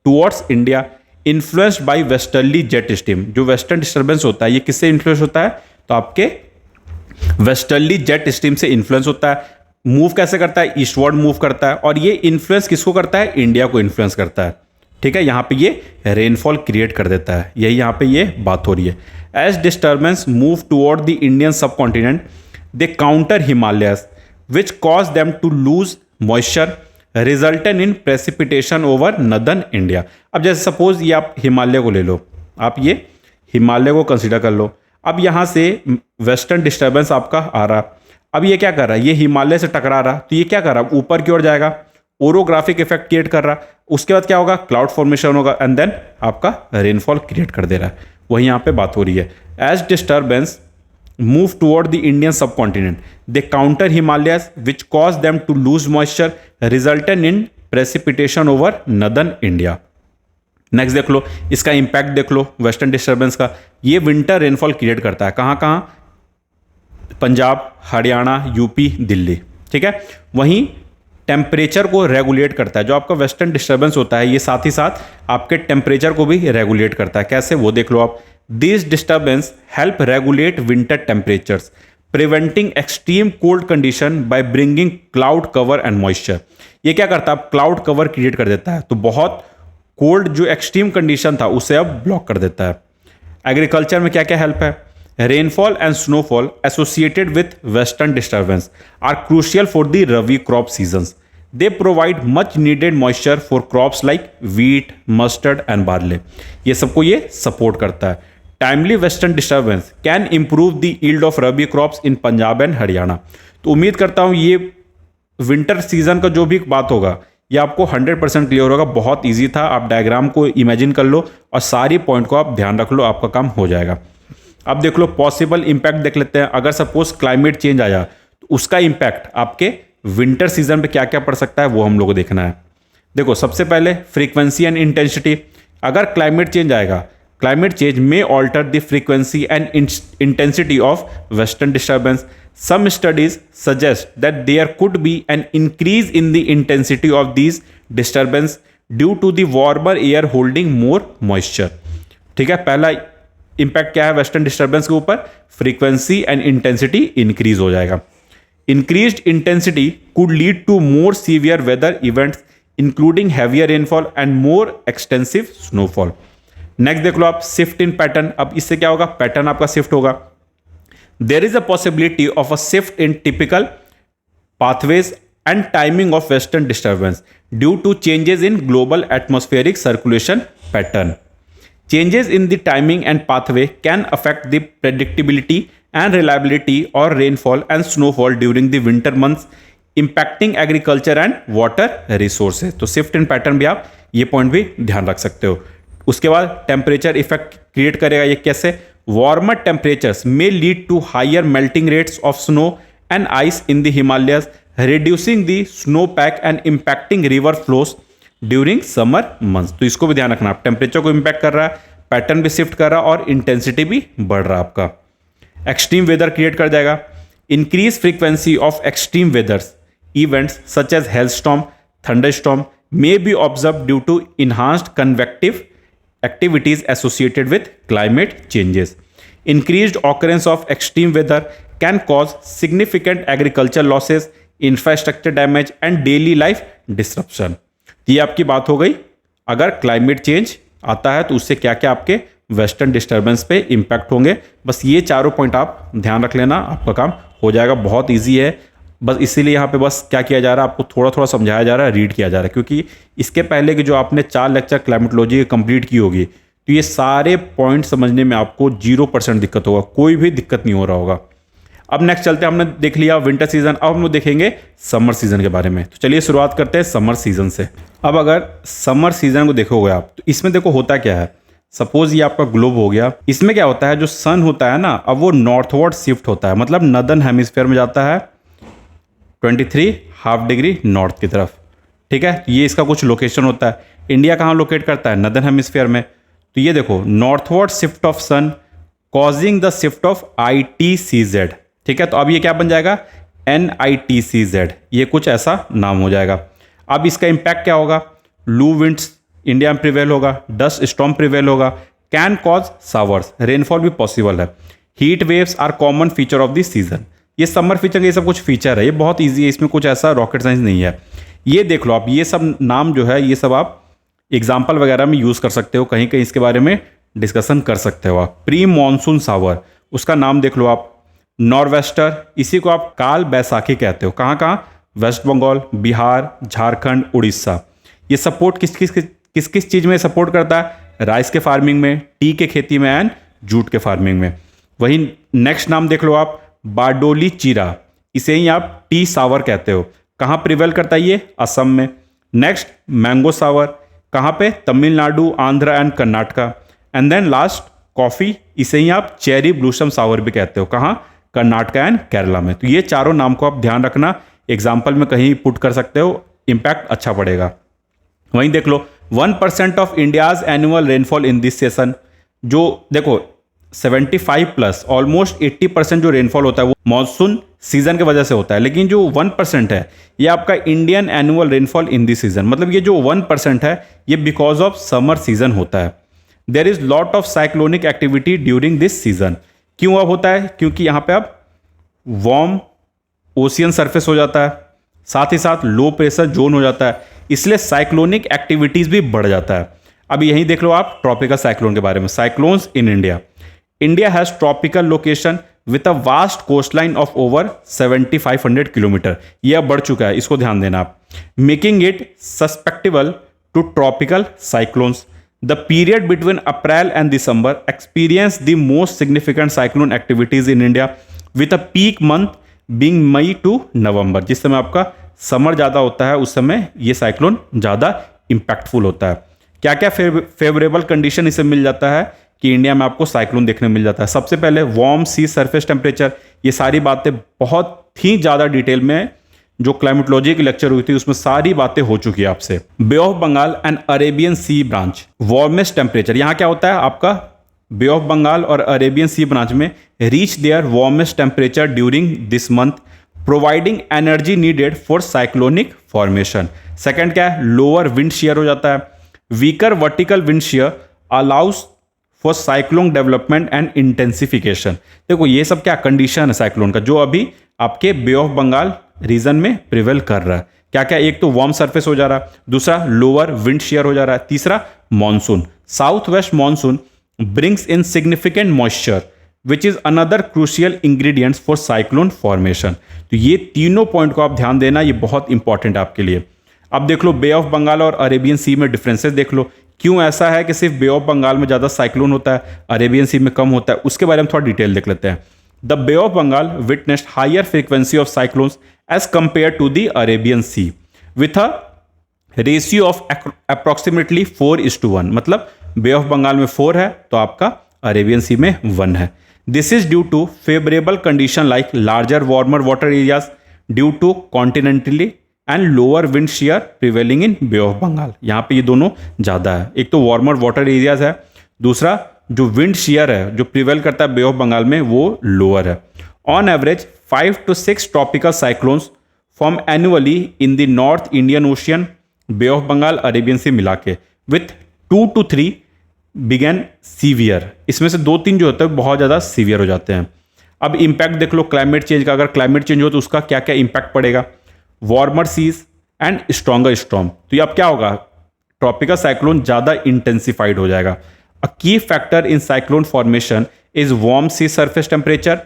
towards India influenced by westerly jet stream. जो वेस्टर्न डिस्टर्बेंस होता है ये किससे इन्फ्लुएंस होता है, तो आपके वेस्टर्ली जेट स्ट्रीम से इन्फ्लुएंस होता है। मूव कैसे करता है, ईस्टवर्ड मूव करता है, और ये इन्फ्लुएंस किसको करता है, इंडिया को इन्फ्लुएंस करता है। ठीक है, यहाँ पे ये रेनफॉल क्रिएट कर देता है, यही यहाँ पे ये बात हो रही है। As disturbance move toward the Indian subcontinent they counter Himalayas which cause them to lose moisture resultant in precipitation over northern India. अब जैसे सपोज ये आप हिमालय को ले लो, आप ये हिमालय को कंसिडर कर लो। अब यहाँ से वेस्टर्न डिस्टर्बेंस आपका आ रहा, अब ये क्या कर रहा है, ये हिमालय से टकरा रहा, तो ये क्या कर रहा है, ऊपर की ओर जाएगा, ओरोग्राफिक इफेक्ट क्रिएट कर रहा। उसके बाद क्या होगा, क्लाउड फॉर्मेशन होगा एंड देन आपका रेनफॉल क्रिएट कर दे रहा है। वही यहाँ पे बात हो रही है। As disturbance move toward the Indian subcontinent they counter Himalayas which cause them to lose moisture resultant in precipitation over northern India. Next देख लो, इसका इंपैक्ट देख लो वेस्टर्न डिस्टर्बेंस का। ये विंटर रेनफॉल क्रिएट करता है कहाँ कहाँ, पंजाब, हरियाणा, यूपी, दिल्ली। ठीक है, वहीं टेम्परेचर को रेगुलेट करता है। जो आपका वेस्टर्न डिस्टर्बेंस होता है ये साथ ही साथ आपके टेम्परेचर को भी रेगुलेट करता है। कैसे, वो देख लो आप। This disturbance help regulate winter temperatures preventing extreme cold condition by bringing cloud cover and moisture. ये क्या करता है, क्लाउड कवर क्रिएट कर देता है, तो बहुत कोल्ड जो एक्सट्रीम कंडीशन था उसे अब ब्लॉक कर देता है। एग्रीकल्चर में क्या क्या हेल्प है, rainfall and snowfall associated with western disturbance are crucial for the rabi crop seasons. They provide much needed moisture for crops like wheat, mustard and barley. ये सबको ये सपोर्ट करता है। Timely western disturbance can improve the yield of rabi crops in Punjab and Haryana. तो उम्मीद करता हूँ ये विंटर सीजन का जो भी बात होगा ये आपको 100% क्लियर होगा। बहुत इजी था, आप डायग्राम को इमेजिन कर लो और सारी पॉइंट को आप ध्यान रख लो, आपका काम हो जाएगा। अब देख लो पॉसिबल इंपैक्ट देख लेते हैं। अगर सपोज क्लाइमेट चेंज आया तो उसका इंपैक्ट आपके विंटर सीजन पे क्या क्या पड़ सकता है वो हम लोग को देखना है। देखो सबसे पहले फ्रीक्वेंसी एंड इंटेंसिटी। अगर क्लाइमेट चेंज आएगा, climate change may alter the frequency and intensity of western disturbance. Some studies suggest that there could be an increase in the intensity of these disturbance due to the warmer air holding more moisture. ठीक है, पहला impact क्या है western disturbance के ऊपर, frequency and intensity increase हो जाएगा। Increased intensity could lead to more severe weather events including heavier rainfall and more extensive snowfall. Next देख लो आप, शिफ्ट इन पैटर्न। अब इससे क्या होगा, पैटर्न आपका शिफ्ट होगा। There is a possibility of a shift in typical pathways and timing of western disturbance due to changes in global atmospheric circulation pattern. Changes in the timing and pathway can affect the predictability and reliability or rainfall and snowfall during the winter months, impacting agriculture and water resources. तो shift in pattern भी आप ये point भी ध्यान रख सकते हो। उसके बाद टेम्परेचर इफेक्ट क्रिएट करेगा ये कैसे, warmer temperatures may lead to higher melting rates of snow and ice in the Himalayas, reducing the snow pack and impacting river flows during summer months. तो इसको भी ध्यान रखना, आप टेम्परेचर को इंपैक्ट कर रहा है, पैटर्न भी शिफ्ट कर रहा है और इंटेंसिटी भी बढ़ रहा है आपका। एक्सट्रीम वेदर क्रिएट कर जाएगा। Increase frequency of extreme weathers events such as hailstorm, thunderstorm may be observe due to enhanced convective activities associated with climate changes. Increased occurrence of extreme weather can cause significant agricultural losses, infrastructure damage and daily life disruption. ये आपकी बात हो गई, अगर climate change आता है तो उससे क्या क्या आपके वेस्टर्न डिस्टर्बेंस पे इम्पैक्ट होंगे। बस ये चारों पॉइंट आप ध्यान रख लेना, आपका काम हो जाएगा। बहुत ईजी है, बस इसीलिए यहाँ पे बस क्या किया जा रहा है, आपको थोड़ा थोड़ा समझाया जा रहा है, रीड किया जा रहा है, क्योंकि इसके पहले की जो आपने 4 लेक्चर क्लाइमेटोलॉजी कंप्लीट की होगी तो ये सारे पॉइंट समझने में आपको 0% दिक्कत होगा, कोई भी दिक्कत नहीं हो रहा होगा। अब नेक्स्ट चलते हैं, हमने देख लिया विंटर सीजन, अब हम लोग देखेंगे समर सीजन के बारे में। तो चलिए शुरुआत करते हैं समर सीजन से। अब अगर समर सीजन को देखोगे आप तो इसमें देखो होता क्या है, सपोज ये आपका ग्लोब हो गया, इसमें क्या होता है, जो सन होता है ना, अब वो नॉर्थवर्ड शिफ्ट होता है, मतलब नदर्न हेमिस्फीयर में जाता है 23.5 डिग्री नॉर्थ की तरफ। ठीक है, ये इसका कुछ लोकेशन होता है। इंडिया कहाँ लोकेट करता है, नदर्न हेमिस्फीयर में। तो ये देखो northward shift of sun causing the shift of ITCZ। ठीक है, तो अब ये क्या बन जाएगा, NITCZ, ये कुछ ऐसा नाम हो जाएगा। अब इसका इंपैक्ट क्या होगा, लू विंड्स इंडिया में प्रिवेल होगा, डस्ट स्टॉर्म प्रिवेल होगा, कैन कॉज शावर्स, रेनफॉल भी पॉसिबल है, heat waves are common feature of this season. ये समर फीचर, ये सब कुछ फीचर है, ये बहुत ईजी है, इसमें कुछ ऐसा रॉकेट साइंस नहीं है। ये देख लो आप, ये सब नाम जो है ये सब आप एग्जाम्पल वगैरह में यूज़ कर सकते हो, कहीं कहीं इसके बारे में डिस्कशन कर सकते हो आप। प्री मानसून शावर, उसका नाम देख लो आप, नॉर्वेस्टर, इसी को आप काल बैसाखी कहते हो। कहाँ कहाँ, वेस्ट बंगाल, बिहार, झारखंड, उड़ीसा। ये सपोर्ट किस किस चीज़ में सपोर्ट करता है, राइस के फार्मिंग में, टी के खेती में एंड जूट के फार्मिंग में। वहीं नेक्स्ट नाम देख लो आप, बारडोली चीरा, इसे ही आप टी सावर कहते हो। कहाँ प्रिवेल करता है ये, असम में। नेक्स्ट मैंगो सावर, कहाँ पे, Tamil Nadu, Andhra and Karnataka. And then last coffee, इसे ही आप चेरी ब्लूसम सावर भी कहते हो। कहाँ, कर्नाटका एंड केरला में। तो ये चारों नाम को आप ध्यान रखना, एग्जाम्पल में कहीं पुट कर सकते हो, इंपैक्ट अच्छा पड़ेगा। वहीं देख लो 1% of India's annual rainfall in this session, जो देखो 75+ ऑलमोस्ट 80% जो रेनफॉल होता है वो मॉनसून सीजन की वजह से होता है, लेकिन जो 1% है ये आपका Indian annual rainfall in this season, मतलब ये जो 1% है ये बिकॉज ऑफ समर सीजन होता है। There is lot of cyclonic activity during this season. क्यों अब होता है, क्योंकि यहाँ पे अब वार्म ओशियन सरफेस हो जाता है, साथ ही साथ लो प्रेशर जोन हो जाता है, इसलिए साइक्लोनिक एक्टिविटीज भी बढ़ जाता है। अब यहीं देख लो आप ट्रॉपिकल साइक्लोन के बारे में, cyclones in India. India has tropical location with a vast coastline of over 7,500 kilometre. ये अब बढ़ चुका है, इसको ध्यान देना आप। Making it susceptible to tropical cyclones. The period between April and December experience the most significant cyclone activities in India, with a peak month being May to November। जिस समय आपका समर ज़्यादा होता है उस समय ये साइक्लोन ज़्यादा इम्पैक्टफुल होता है। क्या क्या फेवरेबल कंडीशन इसे मिल जाता है कि इंडिया में आपको साइक्लोन देखने मिल जाता है। सबसे पहले वार्म सी सरफेस टेम्परेचर, ये सारी बातें बहुत ही ज़्यादा डिटेल में जो क्लाइमेटोलॉजी की लेक्चर हुई थी उसमें सारी बातें हो चुकी है आपसे। Bay of Bengal and Arabian C branch, warmest temperature, यहाँ क्या होता है आपका बे ऑफ बंगाल और अरेबियन सी ब्रांच में reach their warmest temperature during this month, providing energy needed for cyclonic formation. Second क्या है, लोअर विंड शेयर हो जाता है। Weaker vertical wind shear allows for cyclone development and intensification. देखो ये सब क्या कंडीशन है साइक्लोन का, जो अभी आपके बे ऑफ बंगाल रीजन में प्रिवेल कर रहा है। क्या क्या, एक तो वार्म सरफेस हो जा रहा है, दूसरा लोअर विंड शेयर हो जा रहा है, तीसरा monsoon. South west monsoon brings in significant moisture which is another crucial ingredients for cyclone formation. तो ये तीनों पॉइंट को आप ध्यान देना, ये बहुत इंपॉर्टेंट है आपके लिए. अब देख लो बे ऑफ बंगाल और अरेबियन सी में डिफरेंसेस देख लो. क्यों ऐसा है कि सिर्फ बे ऑफ बंगाल में ज़्यादा साइक्लोन होता है, अरेबियन सी में कम होता है, उसके बारे में थोड़ा डिटेल देख लेते हैं. The Bay of Bengal witnessed higher frequency of cyclones as compare to the Arabian Sea with a ratio of approximately 4:1. मतलब बे ऑफ बंगाल में 4 है तो आपका अरेबियन सी में 1 है. This is due to favourable condition like larger warmer water areas due to continentally and lower wind shear prevailing in bay of Bengal. यहाँ पे ये दोनों ज़्यादा है. एक तो वार्मर वाटर एरियाज है, दूसरा जो विंड शेयर है जो प्रिवेल करता है बे ऑफ बंगाल में वो लोअर है. On average 5 to 6 tropical cyclones form annually in the north Indian ocean, bay of Bengal, Arabian sea मिला के, विथ 2 to 3 बिगेन सीवियर. इसमें से 2-3 जो होते हैं बहुत ज़्यादा सीवियर हो जाते हैं. अब इम्पैक्ट देख लो क्लाइमेट चेंज का. अगर क्लाइमेट चेंज हो तो उसका क्या क्या इम्पैक्ट पड़ेगा. Warmer seas and stronger storm. तो ये अब क्या होगा, ट्रॉपिकल साइक्लोन ज़्यादा इंटेंसिफाइड हो जाएगा. A key factor in cyclone formation is warm sea surface temperature.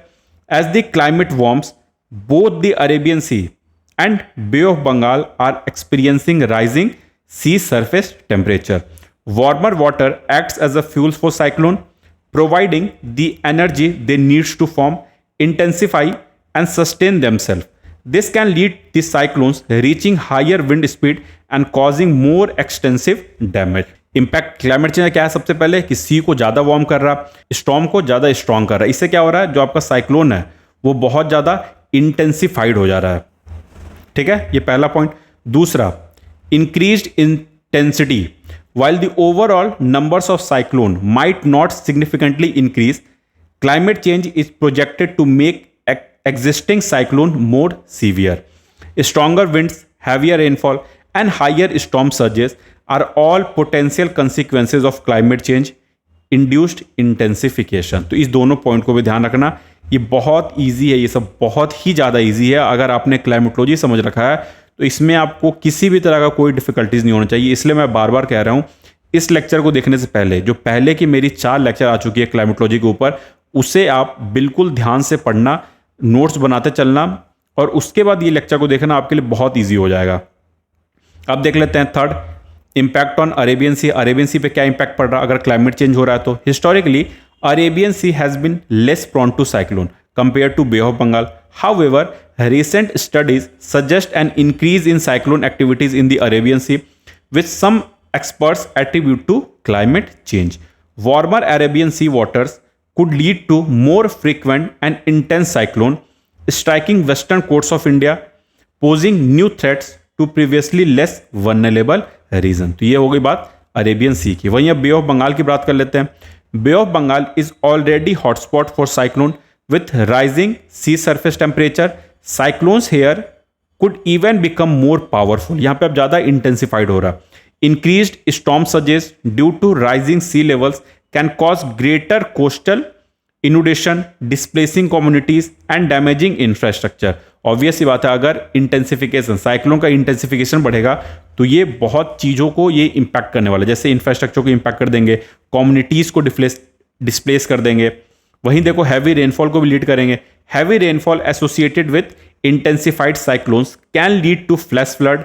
As the climate warms, both the Arabian Sea and Bay of Bengal are experiencing rising sea surface temperature. Warmer water acts as a fuel for cyclone, providing the energy they need to form, intensify and sustain themselves. This can lead the cyclones reaching higher wind speed and causing more extensive damage. Impact climate change क्या है, सबसे पहले कि सी को ज़्यादा warm कर रहा, storm को ज़्यादा स्ट्रॉन्ग कर रहा है. इससे क्या हो रहा है, जो आपका साइक्लोन है वो बहुत ज़्यादा इंटेंसिफाइड हो जा रहा है. ठीक है, ये पहला पॉइंट. दूसरा, increased intensity. While the overall numbers of cyclone might not significantly increase, climate change is projected to make existing cyclone more severe. Stronger winds, heavier rainfall, and higher storm surges are all potential consequences of climate change induced intensification. तो इस दोनों point को भी ध्यान रखना. ये बहुत easy है, ये सब बहुत ही ज़्यादा ईजी है. अगर आपने क्लाइमेटोलॉजी समझ रखा है तो इसमें आपको किसी भी तरह का कोई डिफिकल्टीज नहीं होना चाहिए. इसलिए मैं बार बार कह रहा हूँ, इस लेक्चर को देखने से पहले जो पहले की मेरी 4 लेक्चर आ चुकी है क्लाइमेटोलॉजी के ऊपर, उसे आप बिल्कुल ध्यान से पढ़ना, नोट्स बनाते चलना, और उसके बाद ये लेक्चर को देखना आपके लिए बहुत ईजी हो जाएगा. अब देख लेते हैं third, impact on Arabian sea. Arabian sea पे क्या इम्पैक्ट पड़ रहा है अगर क्लाइमेट चेंज हो रहा है तो. Historically Arabian Sea has been less prone to cyclone compared to Bay of Bengal. However, recent studies suggest an increase in cyclone activities in the Arabian Sea, which some experts attribute to climate change. Warmer Arabian Sea waters could lead to more frequent and intense cyclone striking western coasts of India, posing new threats to previously less vulnerable region. तो ये हो गई बात Arabian सी की. वहीं अब बे of Bengal की बात कर लेते हैं. Bay of Bengal is already hotspot for cyclone with rising sea surface temperature. Cyclones here could even become more powerful. यहाँ पे अब ज़्यादा intensified हो रहा. Increased storm surges due to rising sea levels can cause greater coastal inundation, displacing communities and damaging infrastructure. Obvious सी बात है, अगर इंटेंसिफिकेशन, साइक्लोन का इंटेंसिफिकेशन बढ़ेगा तो ये बहुत चीज़ों को ये इम्पैक्ट करने वाला है. जैसे इंफ्रास्ट्रक्चर को इम्पैक्ट कर देंगे, कम्युनिटीज़ को डिस्प्लेस कर देंगे. वहीं देखो हैवी रेनफॉल को भी लीड करेंगे. Heavy rainfall associated with intensified cyclones can lead to flash flood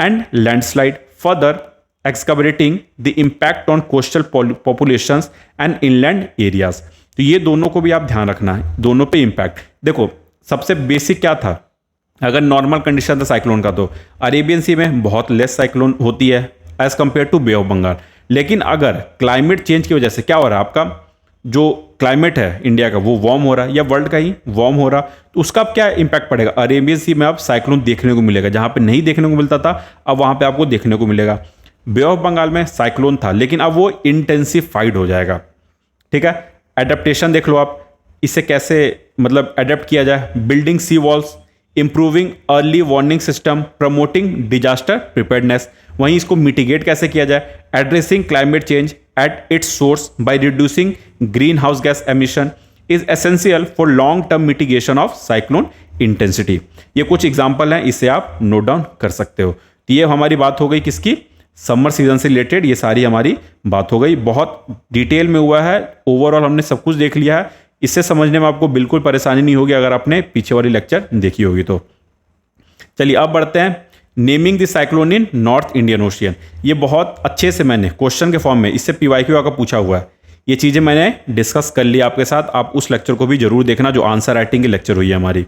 and landslide, further exacerbating the impact on coastal populations and inland areas. तो ये दोनों को भी आप ध्यान रखना है, दोनों पे इम्पैक्ट. देखो सबसे बेसिक क्या था, अगर नॉर्मल कंडीशन था साइक्लोन का तो अरेबियन सी में बहुत लेस साइक्लोन होती है as compare to Bay of Bengal. लेकिन अगर क्लाइमेट चेंज की वजह से क्या हो रहा है, आपका जो क्लाइमेट है इंडिया का वो वार्म हो रहा है या वर्ल्ड का ही वार्म हो रहा, तो उसका अब क्या इम्पैक्ट पड़ेगा. अरेबियन सी में अब साइक्लोन देखने को मिलेगा, जहाँ पे नहीं देखने को मिलता था अब वहाँ पे आपको देखने को मिलेगा. बे ऑफ बंगाल में साइक्लोन था लेकिन अब वो इंटेंसिफाइड हो जाएगा. ठीक है, एडेप्टेशन देख लो आप, इसे कैसे मतलब अडेप्ट किया जाए. Building sea walls, improving early warning system, promoting disaster preparedness. वहीं इसको मिटिगेट कैसे किया जाए, addressing climate change at its source by reducing greenhouse gas emission is essential for long term mitigation of cyclone intensity. ये कुछ example हैं, इसे आप नोट डाउन कर सकते हो. तो ये हमारी बात हो गई किसकी, समर सीजन से रिलेटेड ये सारी हमारी बात हो गई। बहुत डिटेल में हुआ है, ओवरऑल हमने सब कुछ देख लिया है। इससे समझने में आपको बिल्कुल परेशानी नहीं होगी अगर आपने पीछे वाली लेक्चर देखी होगी तो। चलिए अब बढ़ते हैं, naming the cyclone in north Indian ocean. ये बहुत अच्छे से मैंने क्वेश्चन के फॉर्म में, इससे पीवाईक्यू का पूछा हुआ है, ये चीज़ें मैंने डिस्कस कर ली आपके साथ। आप उस लेक्चर को भी जरूर देखना जो आंसर राइटिंग की लेक्चर हुई है हमारी।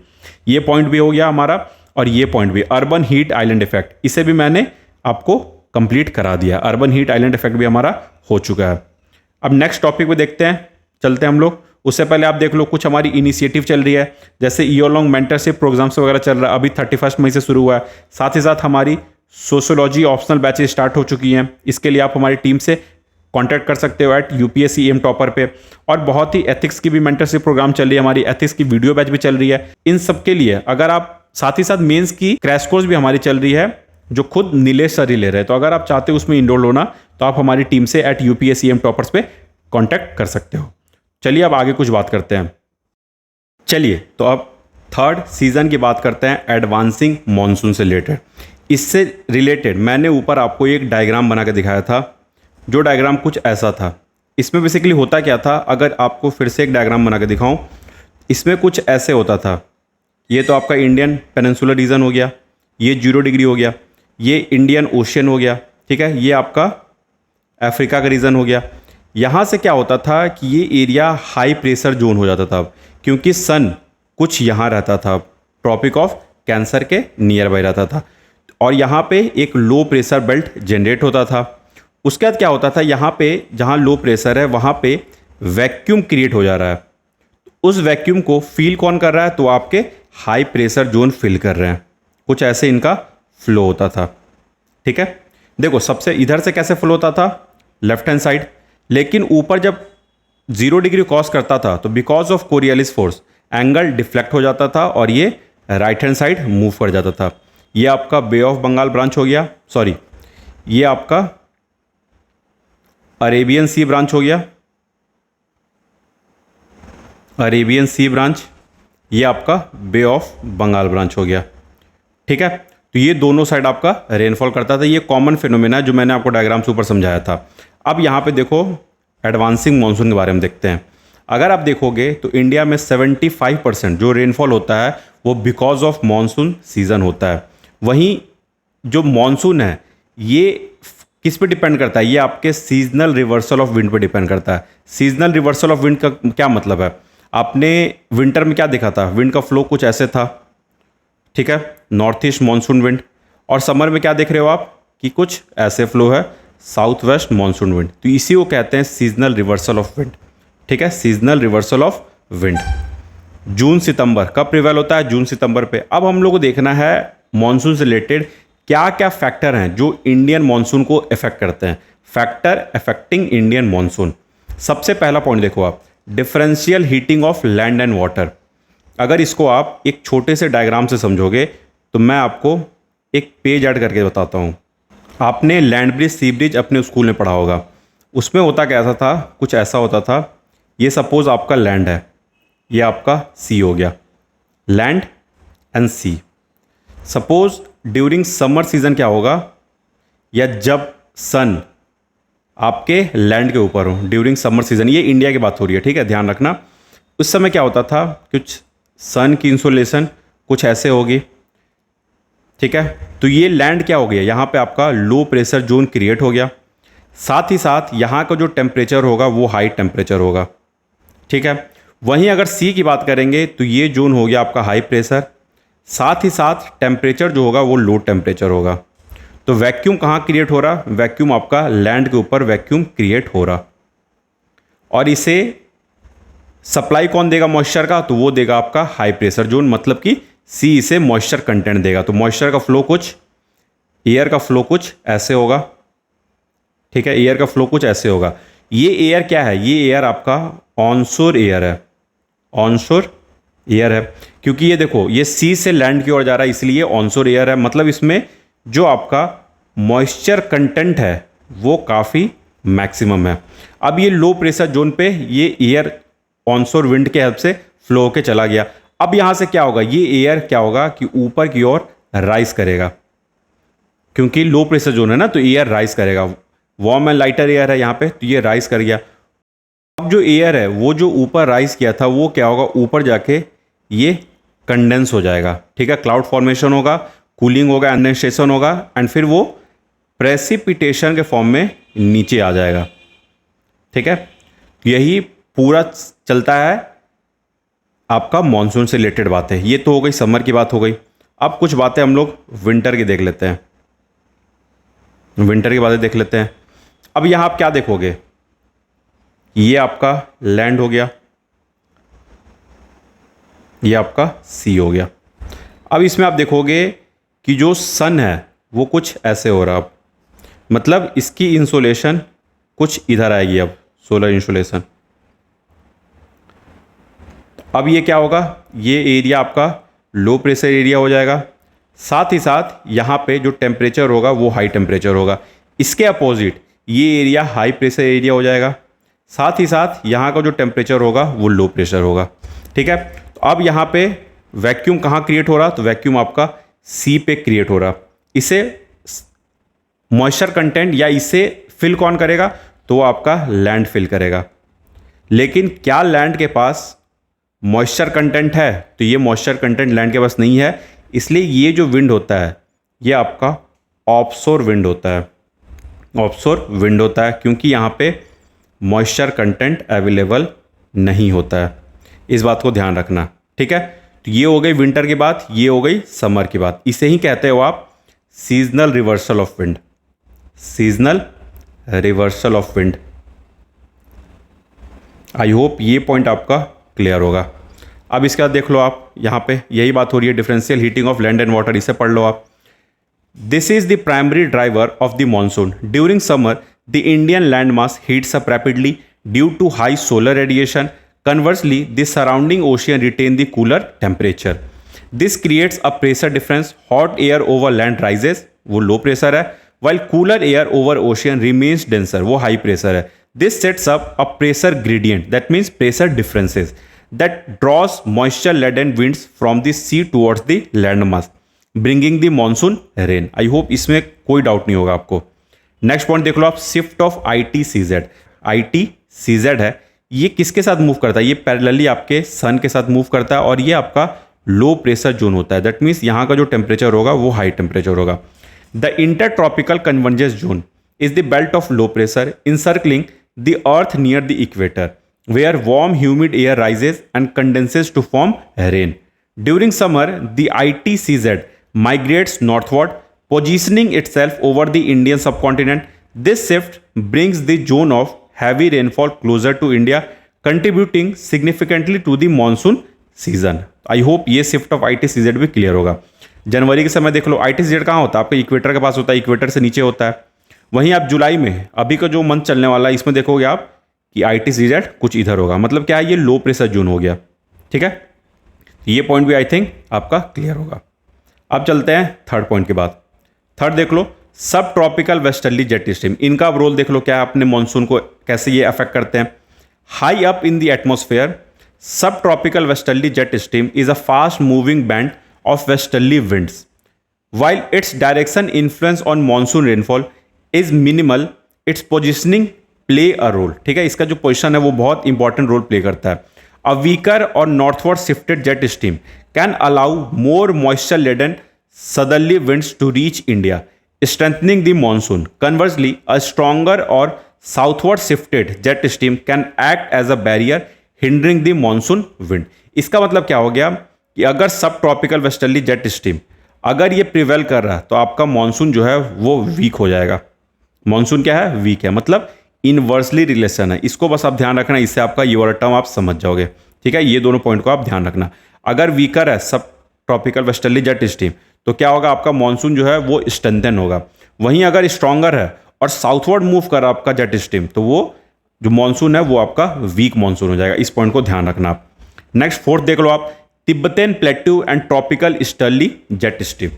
ये पॉइंट भी हो गया हमारा, और ये पॉइंट भी, अर्बन हीट आइलैंड इफेक्ट, इसे भी मैंने आपको कंप्लीट करा दिया। अर्बन हीट आइलैंड इफेक्ट भी हमारा हो चुका है। अब नेक्स्ट टॉपिक पे देखते हैं, चलते हैं हम लोग। उससे पहले आप देख लो कुछ हमारी इनिशिएटिव चल रही है, जैसे ईयर लॉन्ग मेंटरशिप प्रोग्राम्स वगैरह चल रहा है, अभी 31 मई से शुरू हुआ है। साथ ही साथ हमारी सोशियोलॉजी ऑप्शनल बैचेज स्टार्ट हो चुकी हैं। इसके लिए आप हमारी टीम से कांटेक्ट कर सकते हो एट यूपीएससी एम टॉपर पे। और बहुत ही एथिक्स की भी मेंटरशिप प्रोग्राम चल रही है हमारी, एथिक्स की वीडियो बैच भी चल रही है। इन सब के लिए अगर आप, साथ ही साथ मेंस की क्रैश कोर्स भी हमारी चल रही है जो खुद नीलेश सर ही ले रहे हैं। तो अगर आप चाहते हो उसमें इनरोल होना तो आप हमारी टीम से एट यूपीएससी एम टॉपर्स पे कांटेक्ट कर सकते हो। चलिए अब आगे कुछ बात करते हैं। चलिए तो अब थर्ड सीजन की बात करते हैं, एडवांसिंग मॉनसून से रिलेटेड। इससे रिलेटेड मैंने ऊपर आपको एक डायग्राम बना के दिखाया था, जो डायग्राम कुछ ऐसा था। इसमें बेसिकली होता क्या था, अगर आपको फिर से एक डायग्राम बना के दिखाऊं, इसमें कुछ ऐसे होता था। ये तो आपका इंडियन पेनिनसुलर रीजन हो गया, ये 0 डिग्री हो गया, ये इंडियन ओशियन हो गया, ठीक है, ये आपका अफ्रीका का रीजन हो गया। यहाँ से क्या होता था कि ये एरिया हाई प्रेशर जोन हो जाता था, क्योंकि सन कुछ यहाँ रहता था, ट्रॉपिक ऑफ कैंसर के नियर बाई रहता था, और यहाँ पे एक लो प्रेशर बेल्ट जनरेट होता था। उसके बाद क्या होता था, यहाँ पे जहाँ लो प्रेशर है वहाँ पे वैक्यूम क्रिएट हो जा रहा है। उस वैक्यूम को फील कौन कर रहा है, तो आपके हाई प्रेशर जोन फिल कर रहे हैं। कुछ ऐसे इनका फ्लो होता था, ठीक है। देखो सबसे इधर से कैसे फ्लो होता था, लेफ्ट हैंड साइड, लेकिन ऊपर जब 0 डिग्री क्रॉस करता था तो because of Coriolis force angle deflect हो जाता था और ये राइट हैंड साइड मूव कर जाता था। ये आपका बे ऑफ बंगाल ब्रांच हो गया, सॉरी ये आपका अरेबियन सी ब्रांच हो गया, अरेबियन सी ब्रांच, ये आपका बे ऑफ बंगाल ब्रांच हो गया, ठीक है। तो ये दोनों साइड आपका रेनफॉल करता था। ये कॉमन फिनोमेना है जो मैंने आपको डायग्राम से ऊपर समझाया था। अब यहाँ पे देखो एडवांसिंग मॉनसून के बारे में देखते हैं। अगर आप देखोगे तो इंडिया में 75% जो रेनफॉल होता है वो बिकॉज ऑफ मॉनसून सीजन होता है। वहीं जो मॉनसून है ये किस पे डिपेंड करता है, ये आपके सीजनल रिवर्सल ऑफ विंड पे डिपेंड करता है। सीजनल रिवर्सल ऑफ विंड का क्या मतलब है, आपने विंटर में क्या देखा था, विंड का फ्लो कुछ ऐसे था, ठीक है, नॉर्थ ईस्ट मानसून विंड। और समर में क्या देख रहे हो आप कि कुछ ऐसे फ्लो है, साउथ वेस्ट मानसून विंड। तो इसी को कहते हैं सीजनल रिवर्सल ऑफ विंड, ठीक है, सीजनल रिवर्सल ऑफ विंड। जून सितंबर कब प्रिवेल होता है, जून सितंबर पे। अब हम लोग को देखना है मानसून से रिलेटेड क्या क्या फैक्टर हैं जो इंडियन मानसून को इफेक्ट करते हैं, फैक्टर अफेक्टिंग इंडियन मानसून। सबसे पहला पॉइंट देखो आप, differential heating of land and water. अगर इसको आप एक छोटे से डायग्राम से समझोगे तो मैं आपको एक पेज ऐड करके बताता हूँ। आपने लैंड ब्रिज सी ब्रिज अपने स्कूल में पढ़ा होगा, उसमें होता कैसा था, कुछ ऐसा होता था। ये सपोज आपका लैंड है, ये आपका सी हो गया, land and sea. Suppose during summer season क्या होगा, या जब सन आपके लैंड के ऊपर हो ड्यूरिंग समर सीजन, ये इंडिया की बात हो रही है, ठीक है, ध्यान रखना। उस समय क्या होता था, कुछ सन की इंसोलेशन कुछ ऐसे होगी, ठीक है। तो ये लैंड क्या हो गया, यहाँ पे आपका लो प्रेशर जोन क्रिएट हो गया। साथ ही साथ यहाँ का जो टेम्परेचर होगा वो हाई टेम्परेचर होगा, ठीक है। वहीं अगर सी की बात करेंगे तो ये जोन हो गया आपका हाई प्रेशर, साथ ही साथ टेम्परेचर जो होगा वो लो टेम्परेचर होगा। तो वैक्यूम कहाँ क्रिएट हो रहा, वैक्यूम आपका लैंड के ऊपर वैक्यूम क्रिएट हो रहा, और इसे सप्लाई कौन देगा मॉइस्चर का, तो वो देगा आपका हाई प्रेशर जोन, मतलब कि सी इसे मॉइस्चर कंटेंट देगा। तो मॉइस्चर का फ्लो कुछ, एयर का फ्लो कुछ ऐसे होगा, ठीक है, एयर का फ्लो कुछ ऐसे होगा। ये एयर क्या है, ये एयर आपका ऑनशोर एयर है, ऑनशोर एयर है, क्योंकि ये देखो ये सी से लैंड की ओर जा रहा है इसलिए ऑनशोर एयर है। मतलब इसमें जो आपका मॉइस्चर कंटेंट है वो काफ़ी मैक्सिमम है। अब ये लो प्रेशर जोन पे ये एयर ऑनशोर विंड के हेल्प से फ्लो होके चला गया। अब यहाँ से क्या होगा, ये एयर क्या होगा कि ऊपर की ओर राइज करेगा, क्योंकि लो प्रेशर जोन है ना, तो एयर राइज करेगा। वार्म एंड लाइटर एयर है यहाँ पे, तो ये राइज कर गया। अब जो एयर है वो जो ऊपर राइज किया था वो क्या होगा, ऊपर जाके ये कंडेंस हो जाएगा, ठीक है। क्लाउड फॉर्मेशन होगा, कूलिंग होगा, कंडेंसेशन होगा, एंड फिर वो प्रेसिपिटेशन के फॉर्म में नीचे आ जाएगा, ठीक है। यही पूरा चलता है आपका मॉनसून से रिलेटेड बातें। ये तो हो गई समर की बात हो गई। अब कुछ बातें हम लोग विंटर की देख लेते हैं, विंटर की बातें देख लेते हैं। अब यहाँ आप क्या देखोगे, ये आपका लैंड हो गया, ये आपका सी हो गया। अब इसमें आप देखोगे कि जो सन है वो कुछ ऐसे हो रहा, अब मतलब इसकी इंसोलेशन कुछ इधर आएगी, अब सोलर इंसोलेशन। अब ये क्या होगा, ये एरिया आपका लो प्रेशर एरिया हो जाएगा। साथ ही साथ यहाँ पे जो टेम्परेचर होगा वो हाई टेम्परेचर होगा। इसके अपोजिट ये एरिया हाई प्रेशर एरिया हो जाएगा। साथ ही साथ यहाँ का जो टेम्परेचर होगा वो लो प्रेशर होगा, ठीक है। तो अब यहाँ पे वैक्यूम कहाँ क्रिएट हो रहा, तो वैक्यूम आपका सी पे क्रिएट हो रहा। इसे मॉइस्चर कंटेंट या इसे फिल कौन करेगा, तो आपका लैंड फिल करेगा। लेकिन क्या लैंड के पास मॉइस्चर कंटेंट है, तो ये मॉइस्चर कंटेंट लैंड के पास नहीं है। इसलिए ये जो विंड होता है ये आपका ऑफशोर विंड होता है, ऑफशोर विंड होता है, क्योंकि यहाँ पे मॉइस्चर कंटेंट अवेलेबल नहीं होता है। इस बात को ध्यान रखना, ठीक है। तो ये हो गई विंटर की बात, ये हो गई समर की बात। इसे ही कहते हो आप seasonal reversal of wind, seasonal reversal of wind. I hope ये पॉइंट आपका क्लियर होगा। अब इसके बाद देख लो आप, यहाँ पे यही बात हो रही है, differential heating of land and water, इसे पढ़ लो आप। This is the primary driver of the monsoon. During summer the Indian land mass heats up rapidly due to high solar radiation. Conversely, the surrounding ocean retain the cooler temperature. This creates a pressure difference. Hot air over land rises, वो low pressure है, while cooler air over ocean remains denser, वो high pressure है. This sets up a pressure gradient, that means pressure differences, that draws moisture laden winds from the sea towards the land mass, bringing the monsoon rain. I hope इसमें कोई doubt नहीं होगा आपको। Next point देख लो आप, shift of ITCZ. ITCZ है, ये किसके साथ मूव करता है, ये पैरेलली आपके सन के साथ मूव करता है, और ये आपका लो प्रेशर जोन होता है। दैट मीन्स यहाँ का जो टेम्परेचर होगा वो हाई टेम्परेचर होगा। The inter tropical convergence zone is the belt of low pressure encircling the earth near the equator, where warm humid air rises and condenses to form rain. During summer the ITCZ migrates northward, positioning itself over the Indian subcontinent. This shift brings the zone of heavy rainfall closer to India, contributing significantly to the monsoon season. I hope ये shift of ITCZ भी clear होगा। जनवरी के समय देख लो, ITCZ कहाँ होता है, आपका इक्वेटर के पास होता है, इक्वेटर से नीचे होता है। वहीं आप जुलाई में अभी का जो मंथ चलने वाला है, इसमें देखोगे आप कि ITCZ कुछ इधर होगा, मतलब क्या है, ये लो प्रेशर जोन हो गया, ठीक है। ये पॉइंट भी आई थिंक आपका क्लियर होगा। अब चलते हैं थर्ड पॉइंट के बाद। थर्ड देख लो, सब ट्रॉपिकल वेस्टर्ली जेट स्ट्रीम, इनका रोल देख लो क्या है, अपने मानसून को कैसे ये अफेक्ट करते हैं। High up in the atmosphere, sub tropical westerly jet stream is a fast moving band of westerly winds, while its direction influence on monsoon rainfall is minimal, its positioning play a role, ठीक है। इसका जो position है वो बहुत important role play करता है। A weaker or northward shifted jet stream can allow more moisture laden southerly winds to reach India, strengthening the monsoon. Conversely, a stronger or southward shifted jet stream can act as a barrier, hindering the monsoon wind. इसका मतलब क्या हो गया कि अगर सब tropical westerly jet stream अगर ये प्रिवेल कर रहा है तो आपका मानसून जो है वो वीक हो जाएगा। मानसून क्या है, वीक है, मतलब इनवर्सली रिलेशन है। इसको बस आप ध्यान रखना, इससे आपका ये वाला टर्म आप समझ जाओगे, ठीक है। ये दोनों पॉइंट को आप ध्यान रखना। अगर वीकर है सब ट्रॉपिकल वेस्टर्ली जेट स्ट्रीम तो क्या होगा, आपका मानसून जो है वो स्ट्रेंथन होगा। वहीं अगर स्ट्रॉन्गर है और साउथवर्ड मूव कर आपका जेट स्ट्रीम तो वो जो मानसून है वो आपका वीक मानसून हो जाएगा। इस पॉइंट को ध्यान रखना आप। नेक्स्ट फोर्थ देख लो आप, Tibetan plateau and tropical easterly jet stream.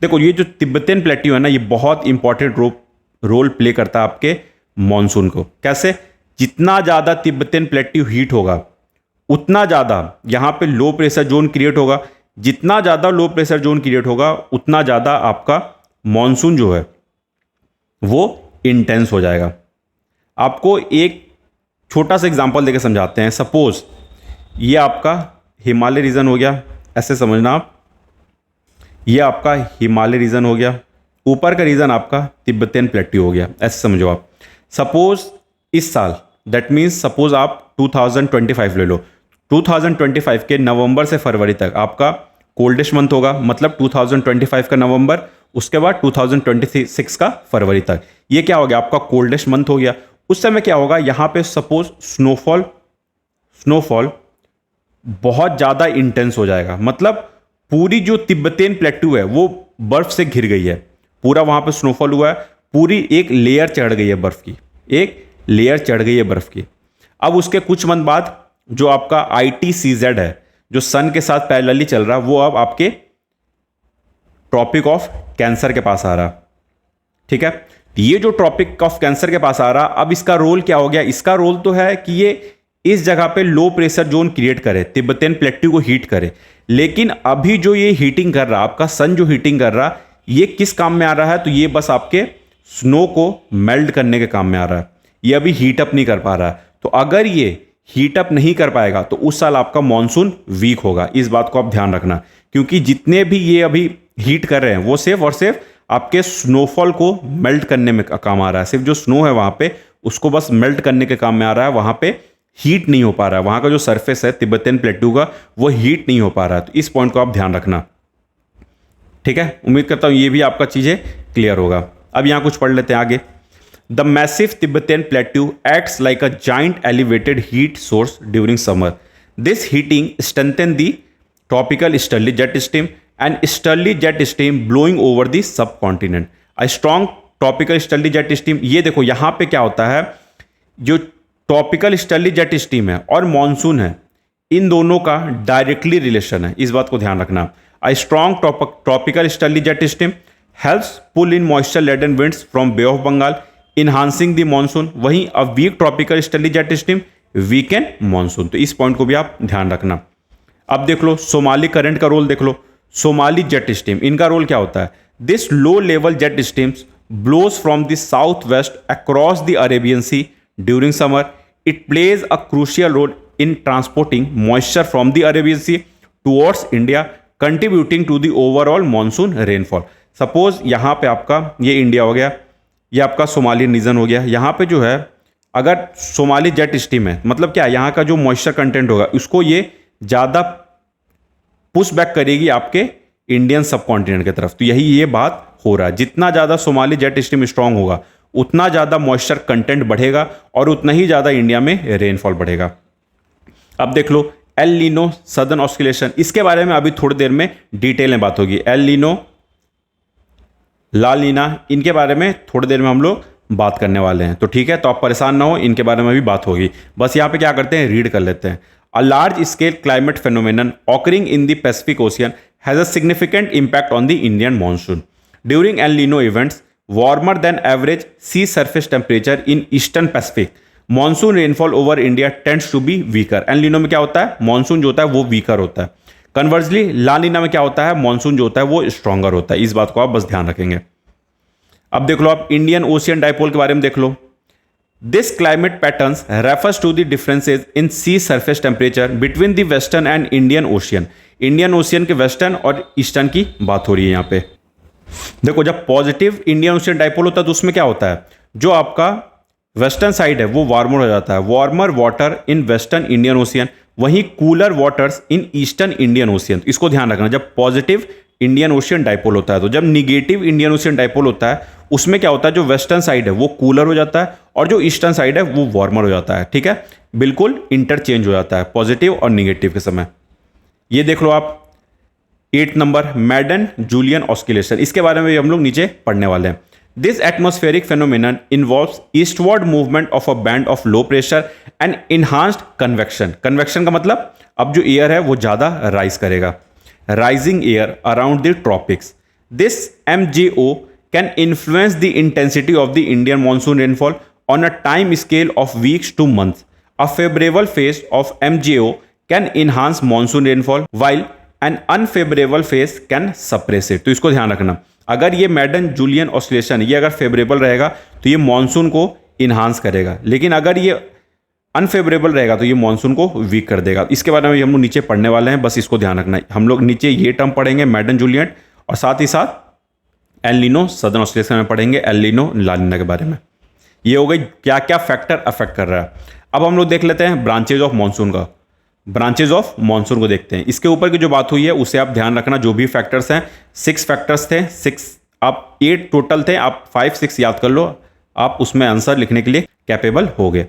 देखो ये जो तिब्बतन प्लेट्यू है ना, ये बहुत इंपॉर्टेंट रोल प्ले करता है आपके मानसून को। कैसे, जितना ज़्यादा तिब्बतन प्लेट्यू हीट होगा उतना ज़्यादा यहाँ पे लो प्रेशर जोन क्रिएट होगा। जितना ज़्यादा लो प्रेशर जोन क्रिएट होगा उतना ज़्यादा आपका मॉनसून जो है वो इंटेंस हो जाएगा। आपको एक छोटा सा एग्जांपल देकर समझाते हैं। सपोज ये आपका हिमालय रीजन हो गया, ऐसे समझना आप, ये आपका हिमालय रीजन हो गया, ऊपर का रीजन आपका तिब्बतियन प्लेट्यू हो गया, ऐसे समझो आप। सपोज इस साल, दैट मीन्स सपोज आप 2025 ले लो, 2025 के नवंबर से फरवरी तक आपका कोल्डेस्ट मंथ होगा, मतलब 2025 का नवंबर, उसके बाद 2026 का फरवरी तक, ये क्या हो गया आपका कोल्डेस्ट मंथ हो गया। उस समय क्या होगा, यहाँ पे सपोज स्नोफॉल बहुत ज़्यादा इंटेंस हो जाएगा, मतलब पूरी जो तिब्बतियन प्लेट्यू है वो बर्फ से घिर गई है, पूरा वहाँ पे स्नोफॉल हुआ है, पूरी एक लेयर चढ़ गई है बर्फ की, एक लेयर चढ़ गई है बर्फ की। अब उसके कुछ मंथ बाद जो आपका ITCZ है, जो सन के साथ पैरेलली चल रहा, वो अब आपके ट्रॉपिक ऑफ कैंसर के पास आ रहा, ठीक है। ये जो ट्रॉपिक ऑफ कैंसर के पास आ रहा, अब इसका रोल क्या हो गया, इसका रोल तो है कि ये इस जगह पे लो प्रेशर जोन क्रिएट करे, तिब्बतियन प्लेट्यू को हीट करे। लेकिन अभी जो ये हीटिंग कर रहा, आपका सन जो हीटिंग कर रहा, ये किस काम में आ रहा है, तो ये बस आपके स्नो को मेल्ट करने के काम में आ रहा है, ये अभी हीट अप नहीं कर पा रहा है। तो अगर ये हीट अप नहीं कर पाएगा तो उस साल आपका मॉनसून वीक होगा, इस बात को आप ध्यान रखना। क्योंकि जितने भी ये अभी हीट कर रहे हैं वो सिर्फ और सिर्फ आपके स्नोफॉल को मेल्ट करने में काम आ रहा है, सिर्फ जो स्नो है वहां पे उसको बस मेल्ट करने के काम में आ रहा है, वहां पे हीट नहीं हो पा रहा है, वहां का जो सरफेस है तिब्बतियन प्लेट्यू का वो हीट नहीं हो पा रहा है। तो इस पॉइंट को आप ध्यान रखना, ठीक है। उम्मीद करता हूं ये भी आपका चीजें क्लियर होगा। अब यहां कुछ पढ़ लेते हैं आगे। The massive Tibetan plateau acts like a giant elevated heat source during summer. This heating strengthen the tropical easterly jet stream and easterly jet stream blowing over the subcontinent. A strong tropical easterly jet stream, ये देखो यहाँ पे क्या होता है, जो tropical easterly jet stream है और मॉनसून है, इन दोनों का डायरेक्टली रिलेशन है, इस बात को ध्यान रखना। A strong tropical easterly jet stream helps pull in moisture laden winds from Bay of Bengal, enhancing the monsoon. वहीं a weak tropical easterly jet stream weaken monsoon. तो इस पॉइंट को भी आप ध्यान रखना। अब देख लो सोमाली करंट का रोल देख लो, सोमाली जेट स्ट्रीम, इनका रोल क्या होता है। This low level jet streams blows from the south west across the Arabian Sea during summer. It plays a crucial role in transporting moisture from the Arabian Sea towards India, contributing to the overall monsoon rainfall. Suppose यहाँ पे आपका ये India हो गया, ये आपका Somali reason हो गया, यहाँ पे जो है अगर सोमाली जेट स्ट्रीम है, मतलब क्या, यहाँ का जो मॉइस्चर कंटेंट होगा उसको ये ज़्यादा पुश बैक करेगी आपके इंडियन सब कॉन्टिनेंट की तरफ। तो यही ये बात हो रहा है, जितना ज़्यादा सोमाली जेट स्ट्रीम स्ट्रांग होगा उतना ज़्यादा मॉइस्चर कंटेंट बढ़ेगा और उतना ही ज़्यादा इंडिया में रेनफॉल बढ़ेगा। अब देख लो एल नीनो सदर्न ऑस्किलेशन, इसके बारे में अभी थोड़ी देर में डिटेल में बात होगी। एल नीनो, ला नीना, इनके बारे में थोड़ी देर में हम लोग बात करने वाले हैं, तो ठीक है। तो आप परेशान ना हो, इनके बारे में भी बात होगी। बस यहाँ पे क्या करते हैं, रीड कर लेते हैं। A large scale climate phenomenon occurring in the Pacific Ocean has a significant impact on the Indian monsoon. During El Nino events, warmer than average sea surface temperature in Eastern Pacific, monsoon rainfall over India tends to be weaker. El Nino में क्या होता है, monsoon जो होता है वो weaker होता है। कन्वर्सली ला नीना में क्या होता है, मानसून जो होता है वो स्ट्रॉन्गर होता है। इस बात को आप बस ध्यान रखेंगे। अब देख लो आप इंडियन ओशियन डाइपोल के बारे में देख लो। This climate patterns refers to the differences in sea surface temperature between the western and Indian Ocean. Indian ocean के वेस्टर्न और ईस्टर्न की बात हो रही है यहाँ पे। देखो जब पॉजिटिव इंडियन ओशियन डाइपोल होता है तो उसमें क्या होता है, जो आपका वेस्टर्न साइड है वो वार्मर हो जाता है, warmer water in western Indian ocean, वहीं cooler waters in eastern Indian ocean. इसको ध्यान रखना, जब पॉजिटिव इंडियन ओशियन डाइपोल होता है। तो जब निगेटिव इंडियन ओशियन डाइपोल होता है उसमें क्या होता है, जो वेस्टर्न साइड है वो कूलर हो जाता है और जो ईस्टर्न साइड है वो वार्मर हो जाता है, ठीक है। बिल्कुल इंटरचेंज हो जाता है पॉजिटिव और निगेटिव के समय। ये देख लो आप 8 नंबर मैडन जूलियन ऑस्किलेशन, इसके बारे में भी हम लोग नीचे पढ़ने वाले हैं। This atmospheric phenomenon involves eastward movement of a band of low pressure and enhanced convection. Convection का मतलब अब जो एयर है वो ज्यादा राइज करेगा, rising air around the tropics. This MJO can influence the intensity of the Indian monsoon rainfall on a time scale of weeks to months. A favorable phase of MJO can enhance monsoon rainfall while an unfavorable phase can suppress it. तो इसको ध्यान रखना, अगर ये मैडन Julian oscillation ये अगर favourable रहेगा तो ये मानसून को इन्हांस करेगा, लेकिन अगर ये अनफेवरेबल रहेगा तो ये मानसून को वीक कर देगा। इसके बारे में हम लोग नीचे पढ़ने वाले हैं, बस इसको ध्यान रखना है। हम लोग नीचे ये टर्म पढ़ेंगे मैडन जूलियन, और साथ ही साथ एल नीनो सदर्न ऑस्ट्रेलिया में पढ़ेंगे एल नीनो ला नीना के बारे में। ये हो गई क्या क्या फैक्टर अफेक्ट कर रहा है। अब हम लोग देख लेते हैं ब्रांचेज ऑफ मानसून का, ब्रांचेज ऑफ मानसून को देखते हैं। इसके ऊपर की जो बात हुई है उसे आप ध्यान रखना, जो भी फैक्टर्स हैं 6 फैक्टर्स थे, 6 आप 8 टोटल थे, आप 5 6 याद कर लो, आप उसमें आंसर लिखने के लिए कैपेबल हो गए।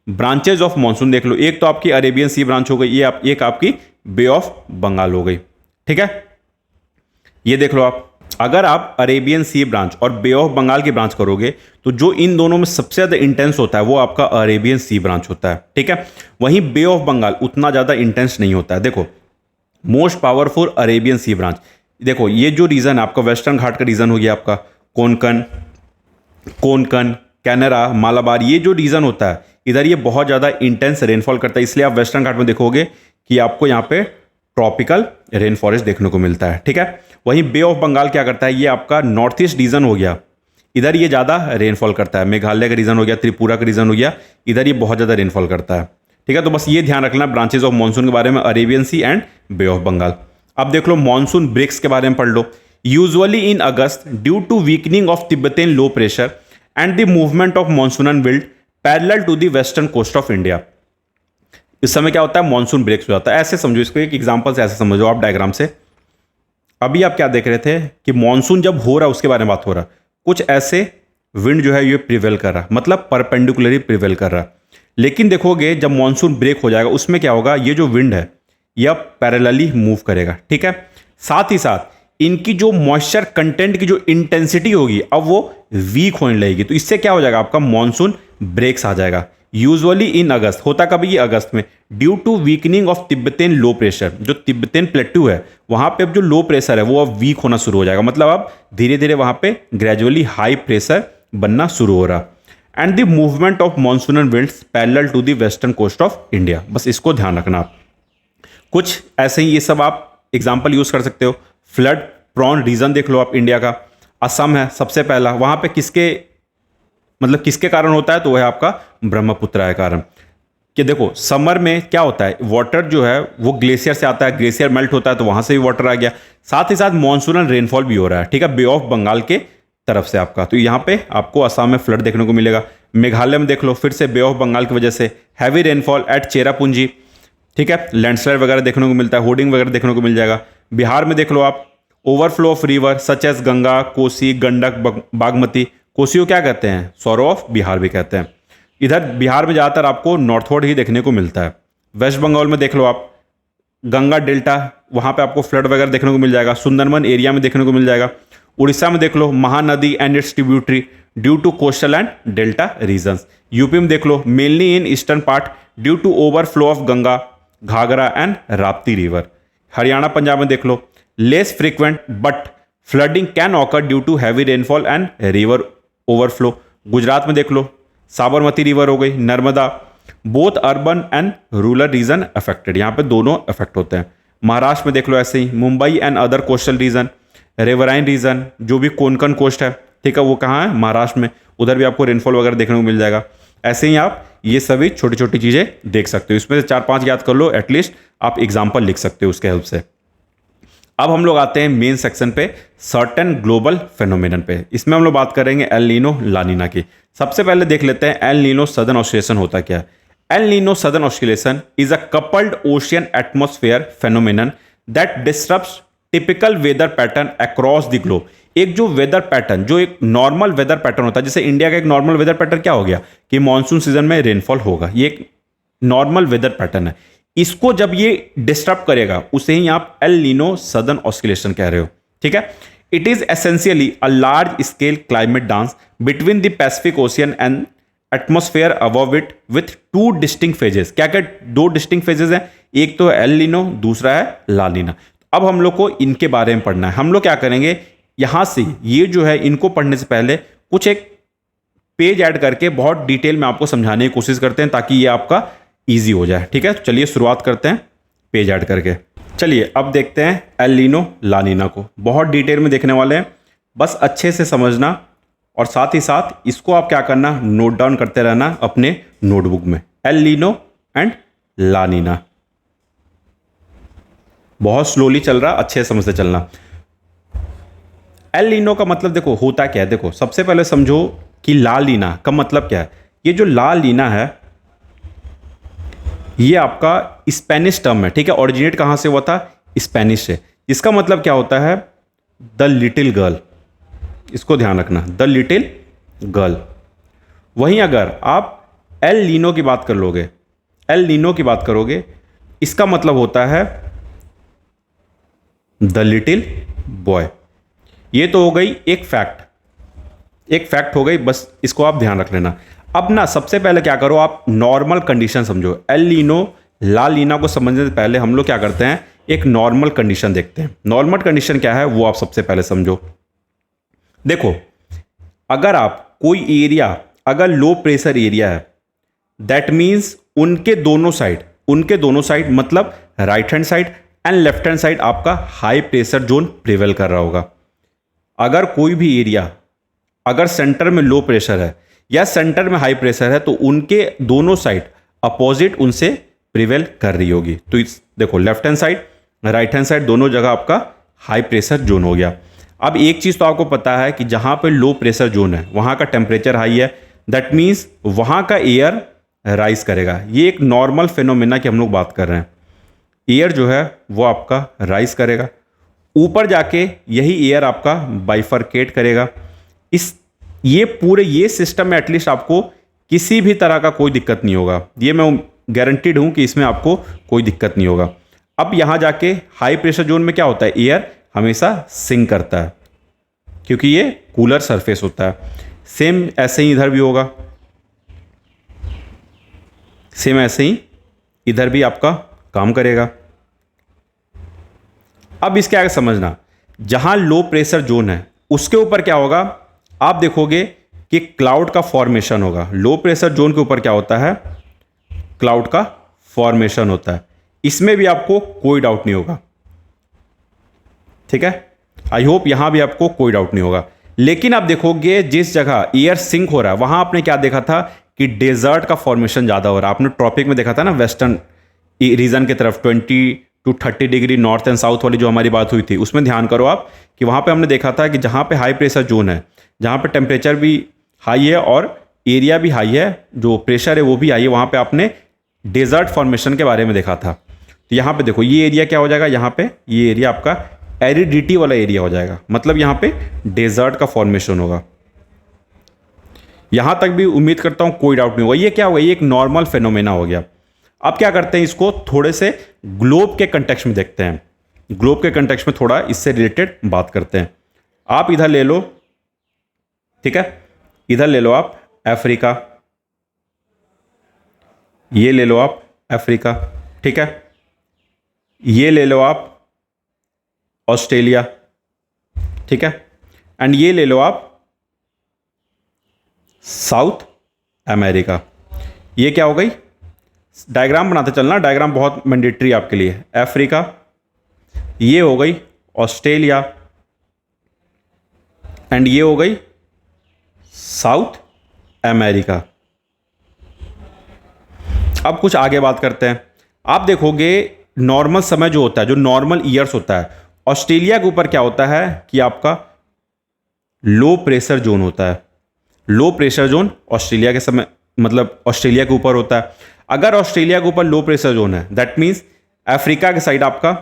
ब्रांचेज ऑफ मानसून देख लो, एक तो आपकी अरेबियन सी ब्रांच हो गई, ये एक आपकी बे ऑफ बंगाल हो गई, ठीक है। ये देख लो आप, अगर आप अरेबियन सी ब्रांच और बे ऑफ बंगाल की ब्रांच करोगे तो जो इन दोनों में सबसे ज़्यादा इंटेंस होता है वो आपका अरेबियन सी ब्रांच होता है, ठीक है। वहीं बे ऑफ बंगाल उतना ज़्यादा इंटेंस नहीं होता है। देखो मोस्ट पावरफुल अरेबियन सी ब्रांच, देखो ये जो रीजन है आपका वेस्टर्न घाट का रीजन हो गया, आपका कोंकण, कैनरा, मालाबार, ये जो रीजन होता है इधर ये बहुत ज़्यादा इंटेंस रेनफॉल करता है, इसलिए आप वेस्टर्न घाट में देखोगे कि आपको यहाँ पे ट्रॉपिकल रेन फॉरेस्ट देखने को मिलता है, ठीक है। वहीं बे ऑफ बंगाल क्या करता है, ये आपका नॉर्थ ईस्ट रीजन हो गया, इधर ये ज़्यादा रेनफॉल करता है। मेघालय का रीजन हो गया, त्रिपुरा का रीजन हो गया, इधर ये बहुत ज़्यादा रेनफॉल करता है, ठीक है। तो बस ये ध्यान रखना ब्रांचेज ऑफ मानसून के बारे में, Arabian sea and bay of Bengal. अब देख लो मानसून ब्रेक्स के बारे में पढ़ लो। Usually in August due to weakening of Tibetan low pressure and the movement of monsoon wind parallel to the western coast of India. इस समय क्या होता है, मानसून ब्रेक्स हो जाता है। ऐसे समझो इसको, एक एग्जांपल से ऐसे समझो आप डायग्राम से। अभी आप क्या देख रहे थे कि मानसून जब हो रहा है उसके बारे में बात हो रहा, कुछ ऐसे विंड जो है ये प्रिवेल कर रहा, मतलब परपेंडिकुलरली प्रिवेल कर रहा। लेकिन देखोगे जब मानसून ब्रेक हो जाएगा उसमें क्या होगा, ये जो विंड है यह पैरेलली मूव करेगा, ठीक है। साथ ही साथ इनकी जो मॉइस्चर कंटेंट की जो इंटेंसिटी होगी अब वो वीक होने लगेगी, तो इससे क्या हो जाएगा, आपका मानसून ब्रेक्स आ जाएगा। यूजुअली इन अगस्त, होता कभी ये अगस्त में, due to weakening of Tibetan low pressure, जो तिब्बतन प्लेट्यू है वहां पे अब जो लो प्रेशर है वो अब वीक होना शुरू हो जाएगा, मतलब अब धीरे धीरे वहां पे ग्रेजुअली हाई प्रेशर बनना शुरू हो रहा। And the movement of monsoon winds parallel to the western coast of India, बस इसको ध्यान रखना आप। कुछ ऐसे ही ये सब आप एग्जाम्पल यूज कर सकते हो। फ्लड प्रॉन रीजन देख लो आप इंडिया का, असम है सबसे पहला, वहां पे किसके कारण होता है, तो वह है आपका ब्रह्मपुत्र के कारण। कि देखो समर में क्या होता है, वाटर जो है वो ग्लेशियर से आता है, ग्लेशियर मेल्ट होता है तो वहां से भी वाटर आ गया, साथ ही साथ मानसूनल रेनफॉल भी हो रहा है, ठीक है, बे ऑफ बंगाल के तरफ से आपका। तो यहाँ पे आपको असम में फ्लड देखने को मिलेगा। मेघालय में देख लो, फिर से बे ऑफ बंगाल की वजह से हैवी रेनफॉल एट चेरापूंजी, ठीक है, लैंडस्लाइड वगैरह देखने को मिलता है, होर्डिंग वगैरह देखने को मिल जाएगा। बिहार में देख लो आप, overflow of river such as Ganga, Kosi, Gandak, Bagmati. Kosi को क्या कहते हैं, सौरो ऑफ बिहार भी कहते हैं। इधर बिहार में ज़्यादातर आपको नॉर्थवर्ड ही देखने को मिलता है। वेस्ट बंगाल में देख लो आप, गंगा डेल्टा, वहाँ पे आपको फ्लड वगैरह देखने को मिल जाएगा। सुंदरबन एरिया में देखने को मिल जाएगा। उड़ीसा में देख लो, Mahanadi and its tributary due to coastal and delta regions. UP में देख लो, mainly in eastern part due to overflow of Ganga, Ghaghara and Rapti river. Haryana Punjab में देख लो, less frequent but flooding can occur due to heavy rainfall and river overflow. Gujarat में देख लो, Sabarmati river हो गई, Narmada, both urban and rural region affected, यहाँ पे दोनों अफेक्ट होते हैं। महाराष्ट्र में देख लो ऐसे ही, Mumbai and other coastal region, riverine region, जो भी कोंकण कोस्ट है, ठीक है, वो कहाँ है, महाराष्ट्र में, उधर भी आपको रेनफॉल वगैरह देखने को मिल जाएगा। ऐसे ही आप ये सभी छोटी छोटी चीज़ें देख सकते हो, इसमें से 4-5 याद कर लो, एटलीस्ट आप एग्जाम्पल लिख सकते हो उसके हेल्प से। अब हम लोग आते हैं मेन सेक्शन पे, सर्टेन ग्लोबल फेनोमेनन पे। इसमें हम लोग बात करेंगे एल नीनो ला नीना की। सबसे पहले देख लेते हैं एल नीनो सदर्न ऑस्किलेशन होता क्या है। El Nino southern oscillation is a coupled ocean atmosphere phenomenon that disturbs typical weather pattern across the globe. एक जो वेदर पैटर्न, जो एक नॉर्मल वेदर पैटर्न होता है, जैसे इंडिया का एक नॉर्मल वेदर पैटर्न क्या हो गया कि मानसून सीजन में रेनफॉल होगा, ये एक नॉर्मल वेदर पैटर्न है। इसको जब ये डिस्टर्ब करेगा उसे ही आप एल नीनो सदर्न ऑस्किलेशन कह रहे हो, ठीक है। It is essentially a large scale climate dance between the Pacific ocean and atmosphere above it with 2 distinct phases. क्या क्या 2 डिस्टिंक्ट फेजेस हैं, एक तो एल नीनो, दूसरा है ला नीना। अब हम लोग को इनके बारे में पढ़ना है। हम लोग क्या करेंगे, यहां से ये जो है इनको पढ़ने से पहले कुछ एक पेज ऐड करके बहुत डिटेल में आपको समझाने की कोशिश करते हैं ताकि ये आपका ईजी हो जाए, ठीक है। तो चलिए शुरुआत करते हैं पेज ऐड करके। चलिए अब देखते हैं एल नीनो ला नीना को, बहुत डिटेल में देखने वाले हैं। बस अच्छे से समझना और साथ ही साथ इसको आप क्या करना, नोट डाउन करते रहना अपने नोटबुक में। एल नीनो एंड ला नीना। बहुत स्लोली चल रहा, अच्छे से समझते चलना। एल नीनो का मतलब देखो होता क्या है। देखो सबसे पहले समझो कि ला नीना का मतलब क्या है। ये जो ला नीना है ये आपका स्पेनिश टर्म है, ठीक है। ओरिजिनेट कहां से हुआ था? स्पेनिश से। इसका मतलब क्या होता है? The little girl. इसको ध्यान रखना, द लिटिल गर्ल। वहीं अगर आप एल नीनो की बात कर लोगे, एल नीनो की बात करोगे, इसका मतलब होता है द लिटिल बॉय। ये तो हो गई एक फैक्ट, एक फैक्ट हो गई, बस इसको आप ध्यान रख लेना। अब ना सबसे पहले क्या करो, आप नॉर्मल कंडीशन समझो। एल नीनो ला नीना को समझने से पहले हम लोग क्या करते हैं, एक नॉर्मल कंडीशन देखते हैं। नॉर्मल कंडीशन क्या है वो आप सबसे पहले समझो। देखो अगर आप कोई एरिया, अगर लो प्रेशर एरिया है, दैट मीन्स उनके दोनों साइड मतलब right hand side and left hand side आपका हाई प्रेशर जोन प्रिवेल कर रहा होगा। अगर कोई भी एरिया, अगर सेंटर में लो प्रेशर है या सेंटर में हाई प्रेशर है, तो उनके दोनों साइड अपोजिट उनसे प्रिवेल कर रही होगी। तो इस देखो left hand side, right hand side दोनों जगह आपका हाई प्रेशर जोन हो गया। अब एक चीज़ तो आपको पता है कि जहाँ पे लो प्रेशर जोन है वहाँ का टेम्परेचर हाई है, दैट मीन्स वहाँ का एयर राइज करेगा। ये एक नॉर्मल फिनोमेना की हम लोग बात कर रहे हैं। एयर जो है वो आपका राइज करेगा, ऊपर जाके यही एयर आपका बाइफरकेट करेगा। ये सिस्टम में एटलीस्ट आपको किसी भी तरह का कोई दिक्कत नहीं होगा। ये मैं गारंटीड हूँ कि इसमें आपको कोई दिक्कत नहीं होगा। अब यहाँ जाके हाई प्रेशर जोन में क्या होता है, एयर हमेशा सिंक करता है क्योंकि ये कूलर सरफेस होता है। सेम ऐसे ही इधर भी होगा, सेम ऐसे ही इधर भी आपका काम करेगा। अब इसके आगे समझना, जहां लो प्रेशर जोन है उसके ऊपर क्या होगा, आप देखोगे कि क्लाउड का फॉर्मेशन होगा। लो प्रेशर जोन के ऊपर क्या होता है, क्लाउड का फॉर्मेशन होता है। इसमें भी आपको कोई डाउट नहीं होगा, ठीक है। आई होप यहां भी आपको कोई डाउट नहीं होगा। लेकिन आप देखोगे जिस जगह एयर सिंक हो रहा है वहां आपने क्या देखा था कि डेजर्ट का फॉर्मेशन ज्यादा हो रहा है। आपने ट्रॉपिक में देखा था ना, वेस्टर्न रीजन की तरफ 20 to 30 degree north and south वाली जो हमारी बात हुई थी, उसमें ध्यान करो आप कि वहां पे हमने देखा था कि जहां पे हाई प्रेशर जोन है, जहां पे टेम्परेचर भी हाई है और एरिया भी हाई है, जो प्रेशर है वो भी हाई है, वहां पे आपने डेजर्ट फॉर्मेशन के बारे में देखा था। तो यहाँ पे देखो ये एरिया क्या हो जाएगा, यहाँ पे ये एरिया आपका एरिडिटी वाला एरिया हो जाएगा, मतलब यहाँ पे डेजर्ट का फॉर्मेशन होगा। यहां तक भी उम्मीद करता हूं कोई डाउट नहीं होगा। ये क्या होगा, ये एक नॉर्मल फेनोमेना हो गया। अब क्या करते हैं, इसको थोड़े से ग्लोब के कंटेक्स्ट में देखते हैं। ग्लोब के कंटेक्स्ट में थोड़ा इससे रिलेटेड बात करते हैं। आप इधर ले लो, ठीक है, इधर ले लो आप अफ्रीका, ये ले लो आप अफ्रीका, ठीक है, ये ले लो आप ऑस्ट्रेलिया, ठीक है, एंड ये ले लो आप साउथ अमेरिका। ये क्या हो गई, डायग्राम बनाते चलना, डायग्राम बहुत मैंडेटरी आपके लिए। अफ्रीका, ये हो गई ऑस्ट्रेलिया, एंड ये हो गई साउथ अमेरिका। अब कुछ आगे बात करते हैं। आप देखोगे नॉर्मल समय जो होता है, जो नॉर्मल ईयर्स होता है, ऑस्ट्रेलिया के ऊपर क्या होता है कि आपका लो प्रेशर जोन होता है। लो प्रेशर जोन ऑस्ट्रेलिया के समय मतलब ऑस्ट्रेलिया के ऊपर होता है। अगर ऑस्ट्रेलिया के ऊपर लो प्रेशर जोन है, दैट मीन्स अफ्रीका के साइड आपका,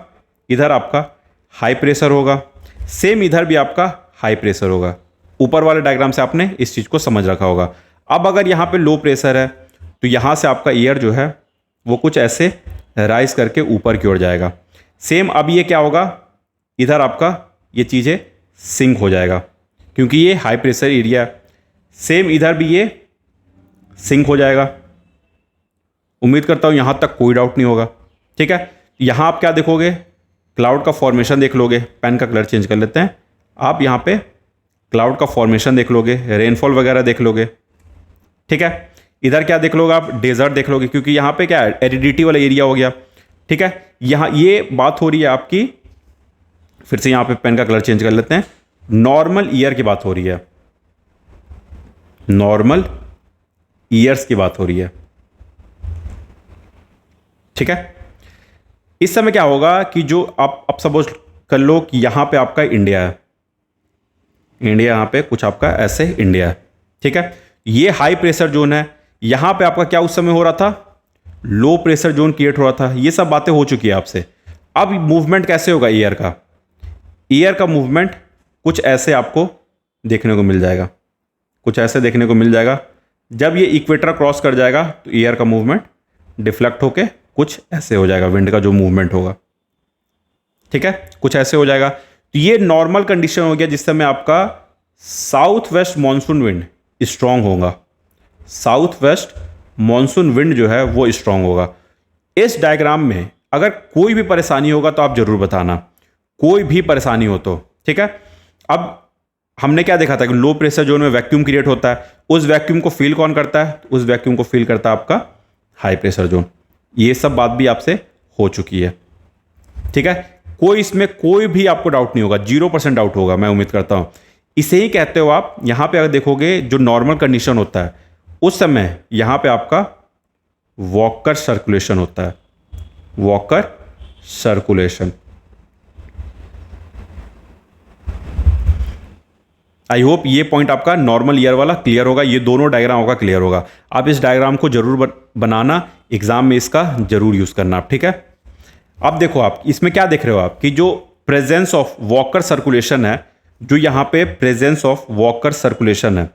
इधर आपका हाई प्रेशर होगा, सेम इधर भी आपका हाई प्रेशर होगा। ऊपर वाले डायग्राम से आपने इस चीज़ को समझ रखा होगा। अब अगर यहाँ पे लो प्रेशर है तो यहाँ से आपका एयर जो है वो कुछ ऐसे राइज करके ऊपर की ओर जाएगा। सेम अब ये क्या होगा, इधर आपका ये चीज़ें सिंक हो जाएगा क्योंकि ये हाई प्रेशर एरिया है। सेम इधर भी ये सिंक हो जाएगा। उम्मीद करता हूँ यहाँ तक कोई डाउट नहीं होगा, ठीक है। यहाँ आप क्या देखोगे, क्लाउड का फॉर्मेशन देख लोगे। पेन का कलर चेंज कर लेते हैं। आप यहाँ पे क्लाउड का फॉर्मेशन देख लोगे, रेनफॉल वगैरह देख लोगे, ठीक है। इधर क्या देख लोगे आप, डेजर्ट देख लोगे क्योंकि यहाँ पे क्या है, एरिडिटी वाला एरिया हो गया, ठीक है। यहाँ ये बात हो रही है आपकी, फिर से यहाँ पे पेन का कलर चेंज कर लेते हैं। नॉर्मल ईयर की बात हो रही है, नॉर्मल ईयर्स की बात हो रही है, ठीक है। इस समय क्या होगा कि जो आप अब सपोज कर लो कि यहां पे आपका इंडिया है, इंडिया यहां पे कुछ आपका ऐसे इंडिया है, ठीक है। ये हाई प्रेशर जोन है, यहां पे आपका क्या उस समय हो रहा था, लो प्रेशर जोन क्रिएट हो रहा था। ये सब बातें हो चुकी है आपसे। अब मूवमेंट कैसे होगा ईयर का, ईयर का मूवमेंट कुछ ऐसे आपको देखने को मिल जाएगा, कुछ ऐसे देखने को मिल जाएगा। जब ये इक्वेटर क्रॉस कर जाएगा तो ईयर का मूवमेंट डिफ्लेक्ट होके कुछ ऐसे हो जाएगा, विंड का जो मूवमेंट होगा, ठीक है, कुछ ऐसे हो जाएगा। तो ये नॉर्मल कंडीशन हो गया जिस समय आपका south west monsoon wind strong होगा, साउथ वेस्ट मानसून विंड जो है वो स्ट्रांग होगा। इस डायग्राम में अगर कोई भी परेशानी होगा तो आप जरूर बताना, कोई भी परेशानी हो तो, ठीक है। अब हमने क्या देखा था कि लो प्रेशर जोन में वैक्यूम क्रिएट होता है, उस वैक्यूम को फील कौन करता है, उस वैक्यूम को फील करता है आपका हाई प्रेशर जोन। ये सब बात भी आपसे हो चुकी है, ठीक है। कोई इसमें कोई भी आपको डाउट नहीं होगा, 0% डाउट होगा, मैं उम्मीद करता हूं। इसे ही कहते हो आप। यहां पे अगर देखोगे जो नॉर्मल कंडीशन होता है उस समय यहां पे आपका वॉकर सर्कुलेशन होता है, वॉकर सर्कुलेशन। आई होप ये पॉइंट आपका नॉर्मल ईयर वाला क्लियर होगा, ये दोनों डायग्राम होगा क्लियर होगा। आप इस डायग्राम को जरूर बनाना, एग्जाम में इसका जरूर यूज करना आप, ठीक है। अब देखो आप इसमें क्या देख रहे हो आप कि जो प्रेजेंस ऑफ वॉकर सर्कुलेशन है, जो यहाँ पे प्रेजेंस ऑफ वॉकर सर्कुलेशन है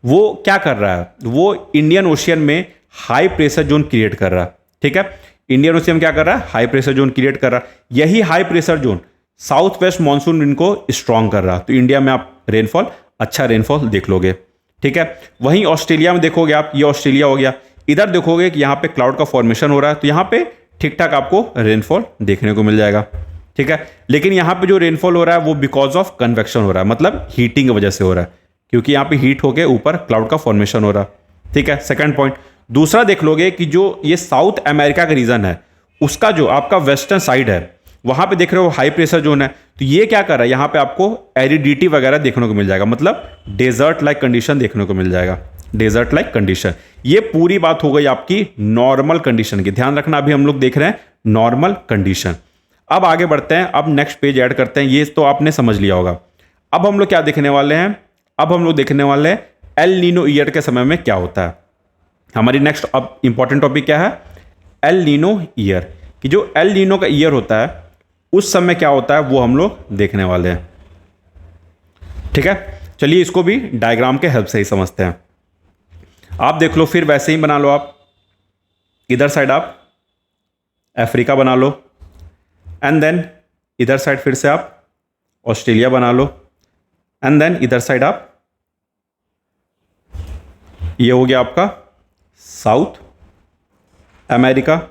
वो क्या कर रहा है, वो इंडियन ओशियन में हाई प्रेशर जोन क्रिएट कर रहा है, ठीक है। इंडियन ओशियन में क्या कर रहा है, हाई प्रेशर जोन क्रिएट कर रहा है। यही high pressure zone south west monsoon wind को स्ट्रांग कर रहा है, तो इंडिया में आप रेनफॉल, अच्छा रेनफॉल देख लोगे, ठीक है। वहीं ऑस्ट्रेलिया में देखोगे आप, ये ऑस्ट्रेलिया हो गया, इधर देखोगे कि यहाँ पे क्लाउड का फॉर्मेशन हो रहा है, तो यहाँ पे ठीक ठाक आपको रेनफॉल देखने को मिल जाएगा, ठीक है। लेकिन यहाँ पे जो रेनफॉल हो रहा है वो बिकॉज ऑफ कन्वेक्शन हो रहा है, मतलब हीटिंग की वजह से हो रहा है, क्योंकि यहाँ पे हीट होके ऊपर क्लाउड का फॉर्मेशन हो रहा है, ठीक है। Second point. दूसरा देख लोगे कि जो ये साउथ अमेरिका का रीजन है उसका जो आपका वेस्टर्न साइड है वहां पे देख रहे हो हाई प्रेशर जोन है, तो ये क्या कर रहा है, यहाँ पे आपको एरिडिटी वगैरह देखने को मिल जाएगा, मतलब डेजर्ट लाइक कंडीशन देखने को मिल जाएगा, डेजर्ट लाइक कंडीशन। ये पूरी बात हो गई आपकी नॉर्मल कंडीशन की। ध्यान रखना अभी हम लोग देख रहे हैं नॉर्मल कंडीशन। अब आगे बढ़ते हैं, अब नेक्स्ट पेज ऐड करते हैं, ये तो आपने समझ लिया होगा। अब हम लोग क्या देखने वाले हैं, अब हम लोग देखने वाले हैं एल नीनो ईयर के समय में क्या होता है। हमारी नेक्स्ट अब इंपॉर्टेंट टॉपिक क्या है, एल नीनो ईयर, कि जो एल नीनो का ईयर होता है उस समय क्या होता है वो हम लोग देखने वाले हैं, ठीक है। चलिए इसको भी डायग्राम के हेल्प से ही समझते हैं। आप देख लो, फिर वैसे ही बना लो आप, इधर साइड आप अफ्रीका बना लो, एंड देन इधर साइड फिर से आप ऑस्ट्रेलिया बना लो, एंड देन इधर साइड आप, ये हो गया आपका साउथ अमेरिका,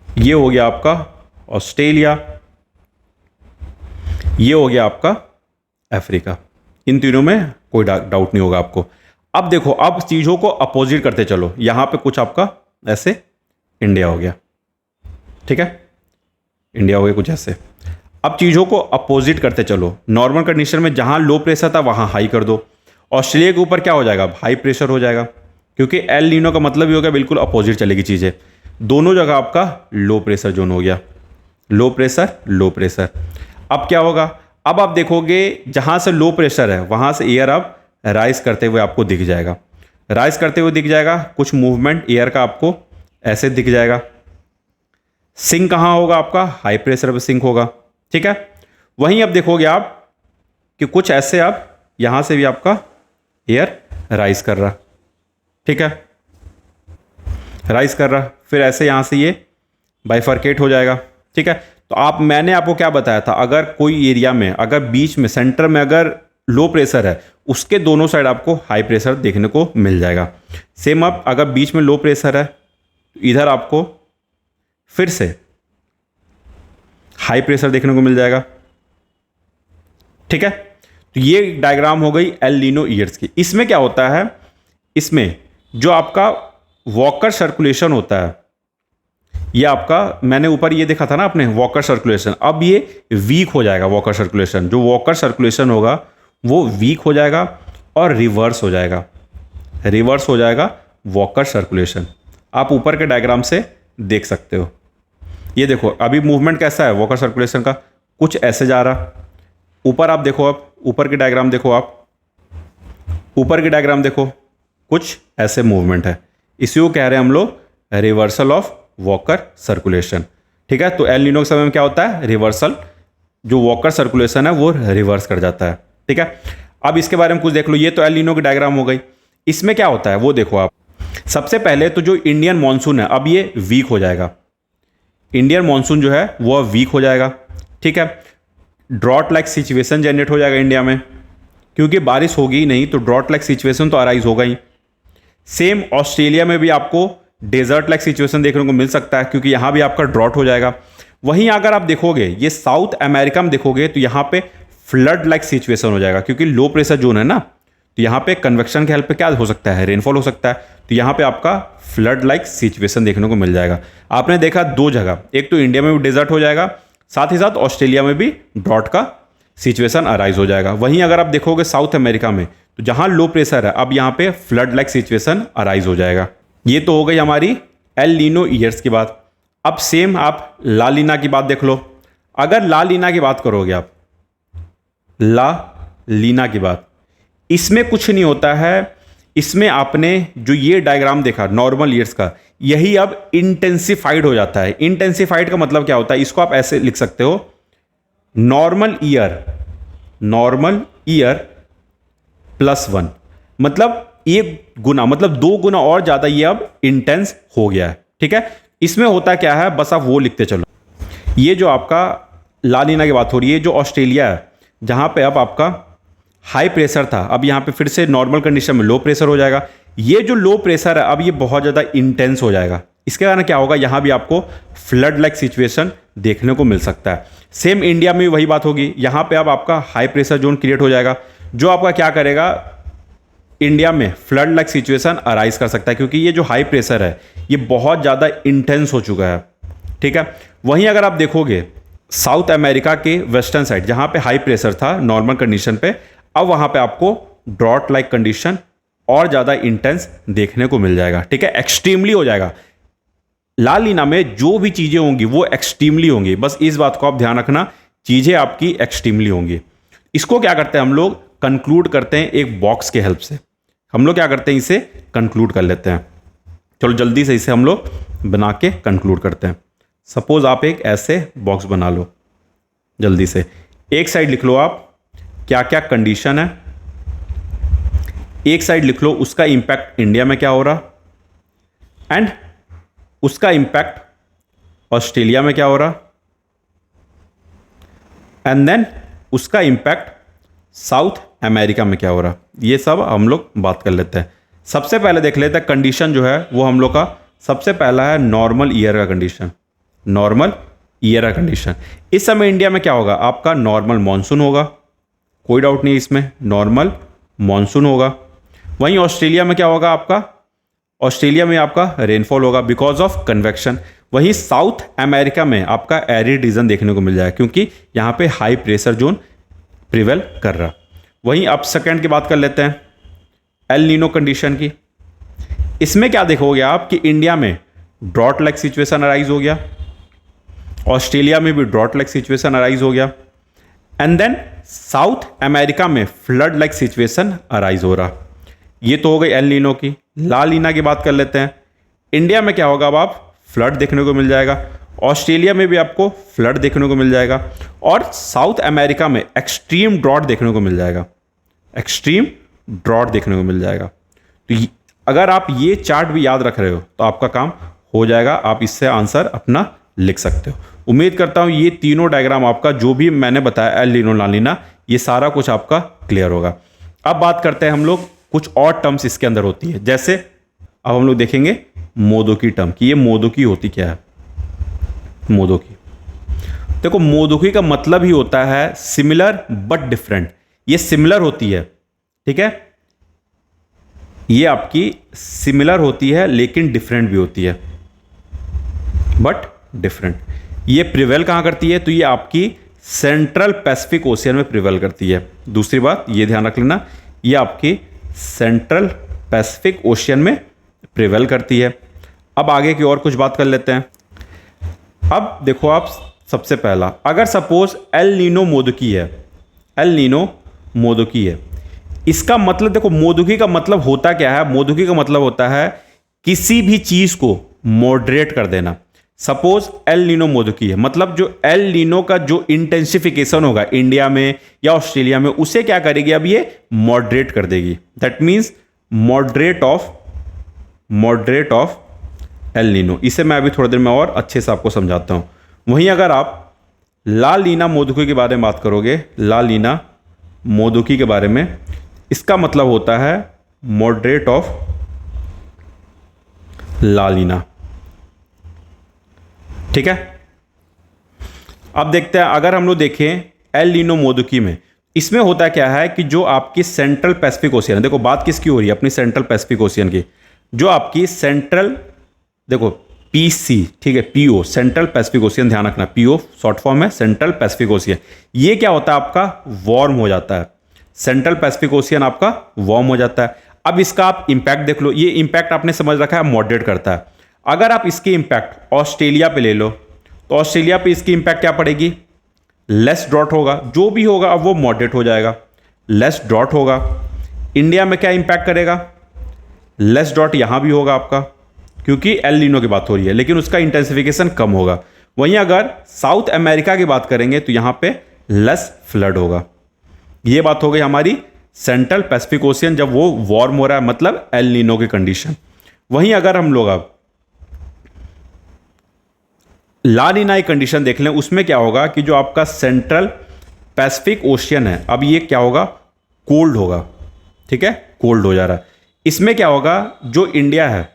ये हो गया आपका ऑस्ट्रेलिया, ये हो गया आपका अफ्रीका। इन तीनों में कोई डाउट नहीं होगा आपको। अब देखो, अब चीजों को अपोजिट करते चलो, यहां पे कुछ आपका ऐसे इंडिया हो गया, ठीक है, इंडिया हो गया कुछ ऐसे। अब चीजों को अपोजिट करते चलो, नॉर्मल कंडीशन में जहां लो प्रेशर था वहां हाई कर दो, ऑस्ट्रेलिया के ऊपर क्या हो जाएगा, हाई प्रेशर हो जाएगा, क्योंकि एल नीनो का मतलब ही हो गया बिल्कुल अपोजिट चलेगी चीजें। दोनों जगह आपका लो प्रेशर जोन हो गया, लो प्रेशर लो प्रेशर। अब क्या होगा, अब आप देखोगे जहां से लो प्रेशर है वहां से एयर अब राइज करते हुए आपको दिख जाएगा, राइज करते हुए दिख जाएगा, कुछ मूवमेंट एयर का आपको ऐसे दिख जाएगा। सिंक कहां होगा आपका, हाई प्रेशर पे सिंक होगा, ठीक है। वहीं अब देखोगे आप कि कुछ ऐसे आप यहां से भी आपका एयर राइज कर रहा, ठीक है, राइज कर रहा, फिर ऐसे यहां से ये बाइफर्केट हो जाएगा, ठीक है। तो आप, मैंने आपको क्या बताया था, अगर कोई एरिया में, अगर बीच में सेंटर में अगर लो प्रेशर है उसके दोनों साइड आपको हाई प्रेशर देखने को मिल जाएगा। सेम अब अगर बीच में लो प्रेशर है तो इधर आपको फिर से हाई प्रेशर देखने को मिल जाएगा, ठीक है। तो ये डायग्राम हो गई एल नीनो ईयर्स की। इसमें क्या होता है, इसमें जो आपका वॉकर सर्कुलेशन होता है ये आपका मैंने ऊपर ये देखा था ना आपने वॉकर सर्कुलेशन, अब ये वीक हो जाएगा। वॉकर सर्कुलेशन, जो वॉकर सर्कुलेशन होगा वो वीक हो जाएगा और रिवर्स हो जाएगा, रिवर्स हो जाएगा वॉकर सर्कुलेशन। आप ऊपर के डायग्राम से देख सकते हो। ये देखो अभी मूवमेंट कैसा है वॉकर सर्कुलेशन का, कुछ ऐसे जा रहा। ऊपर आप देखो, आप ऊपर की डायग्राम देखो, आप ऊपर की डायग्राम देखो, कुछ ऐसे मूवमेंट है। इसी को कह रहे हैं हम लोग रिवर्सल ऑफ वॉकर सर्कुलेशन। ठीक है, तो एल नीनो के समय में क्या होता है, रिवर्सल, जो वॉकर सर्कुलेशन है वो रिवर्स कर जाता है। ठीक है, अब इसके बारे में कुछ देख लो। ये तो एल नीनो की डायग्राम हो गई। इसमें क्या होता है वो देखो आप। सबसे पहले तो जो इंडियन मॉनसून है अब ये वीक हो जाएगा, इंडियन मॉनसून जो है वो वीक हो जाएगा। ठीक है, ड्रॉट लाइक सिचुएशन जनरेट हो जाएगा इंडिया में, क्योंकि बारिश होगी ही नहीं तो ड्रॉट लाइक सिचुएशन तो अराइज होगा ही। सेम ऑस्ट्रेलिया में भी आपको डेजर्ट लाइक सिचुएशन देखने को मिल सकता है, क्योंकि यहां भी आपका ड्रॉट हो जाएगा। वहीं अगर आप देखोगे ये साउथ अमेरिका में देखोगे तो यहां पे फ्लड लाइक सिचुएशन हो जाएगा, क्योंकि लो प्रेशर जोन है ना, तो यहां पे कन्वेक्शन के हेल्प पे क्या हो सकता है, रेनफॉल हो सकता है। तो यहां पे आपका फ्लड लाइक सिचुएशन देखने को मिल जाएगा। आपने देखा दो जगह, एक तो इंडिया में भी डेजर्ट हो जाएगा, साथ ही साथ ऑस्ट्रेलिया में भी ड्रॉट का सिचुएशन अराइज हो जाएगा। वहीं अगर आप देखोगे साउथ अमेरिका में, तो जहां लो प्रेशर है अब यहां पे फ्लड लाइक सिचुएशन अराइज हो जाएगा। ये तो हो गई हमारी एल नीनो ईयर्स की बात। अब सेम आप ला लीना की बात देख लो। अगर ला लीना की बात करोगे आप, ला लीना की बात, इसमें कुछ नहीं होता है। इसमें आपने जो ये डायग्राम देखा नॉर्मल ईयर्स का, यही अब इंटेंसिफाइड हो जाता है। इंटेंसिफाइड का मतलब क्या होता है, इसको आप ऐसे लिख सकते हो, नॉर्मल ईयर, नॉर्मल ईयर +1, मतलब एक गुना, मतलब 2 गुना और ज्यादा ये अब इंटेंस हो गया है। ठीक है, इसमें होता क्या है बस आप वो लिखते चलो। ये जो आपका ला नीना की बात हो रही है, जो ऑस्ट्रेलिया है जहां पे अब आपका हाई प्रेशर था, अब यहां पे फिर से नॉर्मल कंडीशन में लो प्रेशर हो जाएगा। ये जो लो प्रेशर है अब ये बहुत ज्यादा इंटेंस हो जाएगा। इसके कारण क्या होगा, यहां भी आपको फ्लड लाइक सिचुएशन देखने को मिल सकता है। सेम इंडिया में भी वही बात होगी। यहां पे अब आपका हाई प्रेशर जोन क्रिएट हो जाएगा, जो आपका क्या करेगा, इंडिया में फ्लड लाइक सिचुएशन अराइज कर सकता है, क्योंकि ये जो हाई प्रेशर है ये बहुत ज़्यादा इंटेंस हो चुका है। ठीक है, वहीं अगर आप देखोगे साउथ अमेरिका के वेस्टर्न साइड जहां पे हाई प्रेशर था नॉर्मल कंडीशन पे, अब वहां पे आपको ड्रॉट लाइक कंडीशन और ज़्यादा इंटेंस देखने को मिल जाएगा। ठीक है, एक्सट्रीमली हो जाएगा। ला लीना में जो भी चीज़ें होंगी वो एक्सट्रीमली होंगी, बस इस बात को आप ध्यान रखना, चीज़ें आपकी एक्सट्रीमली होंगी। इसको क्या करते हैं हम लोग, कंक्लूड करते हैं एक बॉक्स के हेल्प से। हम लोग क्या करते हैं, इसे कंक्लूड कर लेते हैं। चलो जल्दी से इसे हम लोग बना के कंक्लूड करते हैं। सपोज आप एक ऐसे बॉक्स बना लो, जल्दी से एक साइड लिख लो आप क्या क्या कंडीशन है, एक साइड लिख लो उसका इंपैक्ट इंडिया में क्या हो रहा, एंड उसका इंपैक्ट ऑस्ट्रेलिया में क्या हो रहा, एंड देन उसका इंपैक्ट साउथ अमेरिका में क्या हो रहा। ये सब हम लोग बात कर लेते हैं। सबसे पहले देख लेते हैं कंडीशन जो है वो हम लोग का सबसे पहला है नॉर्मल ईयर का कंडीशन। नॉर्मल ईयर का कंडीशन, इस समय इंडिया में क्या होगा, आपका नॉर्मल मॉनसून होगा, कोई डाउट नहीं इसमें, नॉर्मल मॉनसून होगा। वहीं ऑस्ट्रेलिया में क्या होगा, आपका ऑस्ट्रेलिया में आपका रेनफॉल होगा बिकॉज ऑफ कन्वेक्शन। वहीं साउथ अमेरिका में आपका एरिड रीजन देखने को मिल जाएगा, क्योंकि यहां पे हाई प्रेशर जोन प्रिवेल कर रहा। वहीं अब सेकंड की बात कर लेते हैं एल नीनो कंडीशन की। इसमें क्या देखोगे आप कि इंडिया में ड्रॉट लाइक सिचुएशन अराइज हो गया, ऑस्ट्रेलिया में भी ड्रॉट लाइक सिचुएशन अराइज हो गया, एंड देन साउथ अमेरिका में फ्लड लाइक सिचुएशन अराइज हो रहा। ये तो हो गई एल नीनो की। ला लीना की बात कर लेते हैं। इंडिया में क्या होगा, अब आप फ्लड देखने को मिल जाएगा, ऑस्ट्रेलिया में भी आपको फ्लड देखने को मिल जाएगा, और साउथ अमेरिका में एक्सट्रीम ड्रॉट देखने को मिल जाएगा, एक्सट्रीम ड्रॉट देखने को मिल जाएगा। तो अगर आप ये चार्ट भी याद रख रहे हो तो आपका काम हो जाएगा, आप इससे आंसर अपना लिख सकते हो। उम्मीद करता हूं ये तीनों डायग्राम आपका जो भी मैंने बताया एल नीनो ला लीना, ये सारा कुछ आपका क्लियर होगा। अब बात करते हैं हम लोग कुछ और टर्म्स इसके अंदर होती है, जैसे अब हम लोग देखेंगे मोदोकी टर्म की। ये मोदोकी होती क्या है, मोदोकी देखो, मोदोकी का मतलब ही होता है सिमिलर बट डिफरेंट। ये सिमिलर होती है, ठीक है, ये आपकी सिमिलर होती है लेकिन डिफरेंट भी होती है। But different. ये प्रिवेल कहाँ करती है? तो ये आपकी सेंट्रल पैसिफिक ओशियन में प्रिवेल करती है। दूसरी बात ये ध्यान रख लेना, ये आपकी सेंट्रल पैसिफिक ओशियन में प्रिवेल करती है। अब आगे की और कुछ बात कर लेते हैं। अब देखो आप, सबसे पहला, अगर सपोज एल नीनो मोदुकी है, एल नीनो मोदुकी है, इसका मतलब देखो, मोदुकी का मतलब होता क्या है? मोदुकी का मतलब होता है किसी भी चीज को मॉडरेट कर देना। सपोज एल नीनो मोदुकी है, मतलब जो एल नीनो का जो इंटेंसिफिकेशन होगा इंडिया में या ऑस्ट्रेलिया में, उसे क्या करेगी? अब ये मॉडरेट कर देगी। That means moderate of El Nino. इसे मैं अभी थोड़ी देर में और अच्छे से आपको समझाता हूं। वहीं अगर आप ला लीना मोदुकी के बारे में बात करोगे, ला लीना मोदुकी के बारे में, इसका मतलब होता है मॉडरेट ऑफ ला लीना। ठीक है, अब देखते हैं, अगर हम लोग देखें एल नीनो मोदुकी में, इसमें होता क्या है कि जो आपकी सेंट्रल पैसिफिक ओशियन है, देखो बात किसकी हो रही है? अपनी सेंट्रल पैसिफिक ओशियन की। जो आपकी सेंट्रल, देखो पीसी, ठीक है, पीओ, सेंट्रल पैसिफिक ओशियन, ध्यान रखना, पीओ शॉर्ट फॉर्म है सेंट्रल पैसिफिक ओशियन। ये क्या होता है? आपका वार्म हो जाता है। सेंट्रल पैसिफिक ओशियन आपका वार्म हो जाता है। अब इसका आप इंपैक्ट देख लो, ये इंपैक्ट आपने समझ रखा है मॉडरेट करता है। अगर आप इसकी इंपैक्ट ऑस्ट्रेलिया पे ले लो, तो ऑस्ट्रेलिया पे इसकी इंपैक्ट क्या पड़ेगी? लेस ड्रॉट होगा, जो भी होगा अब वो मॉडरेट हो जाएगा, लेस ड्रॉट होगा। इंडिया में क्या इंपैक्ट करेगा? लेस ड्रॉट यहां भी होगा आपका, क्योंकि एल नीनो की बात हो रही है, लेकिन उसका इंटेंसिफिकेशन कम होगा। वहीं अगर साउथ अमेरिका की बात करेंगे तो यहां पे लेस फ्लड होगा। ये बात हो गई हमारी सेंट्रल पैसिफिक ओशियन, जब वो वार्म हो रहा है, मतलब एल नीनो की कंडीशन। वहीं अगर हम लोग अब ला नीना कंडीशन देख लें, उसमें क्या होगा कि जो आपका सेंट्रल पैसिफिक ओशियन है, अब ये क्या होगा? कोल्ड होगा। ठीक है, कोल्ड हो जा रहा है। इसमें क्या होगा? जो इंडिया है,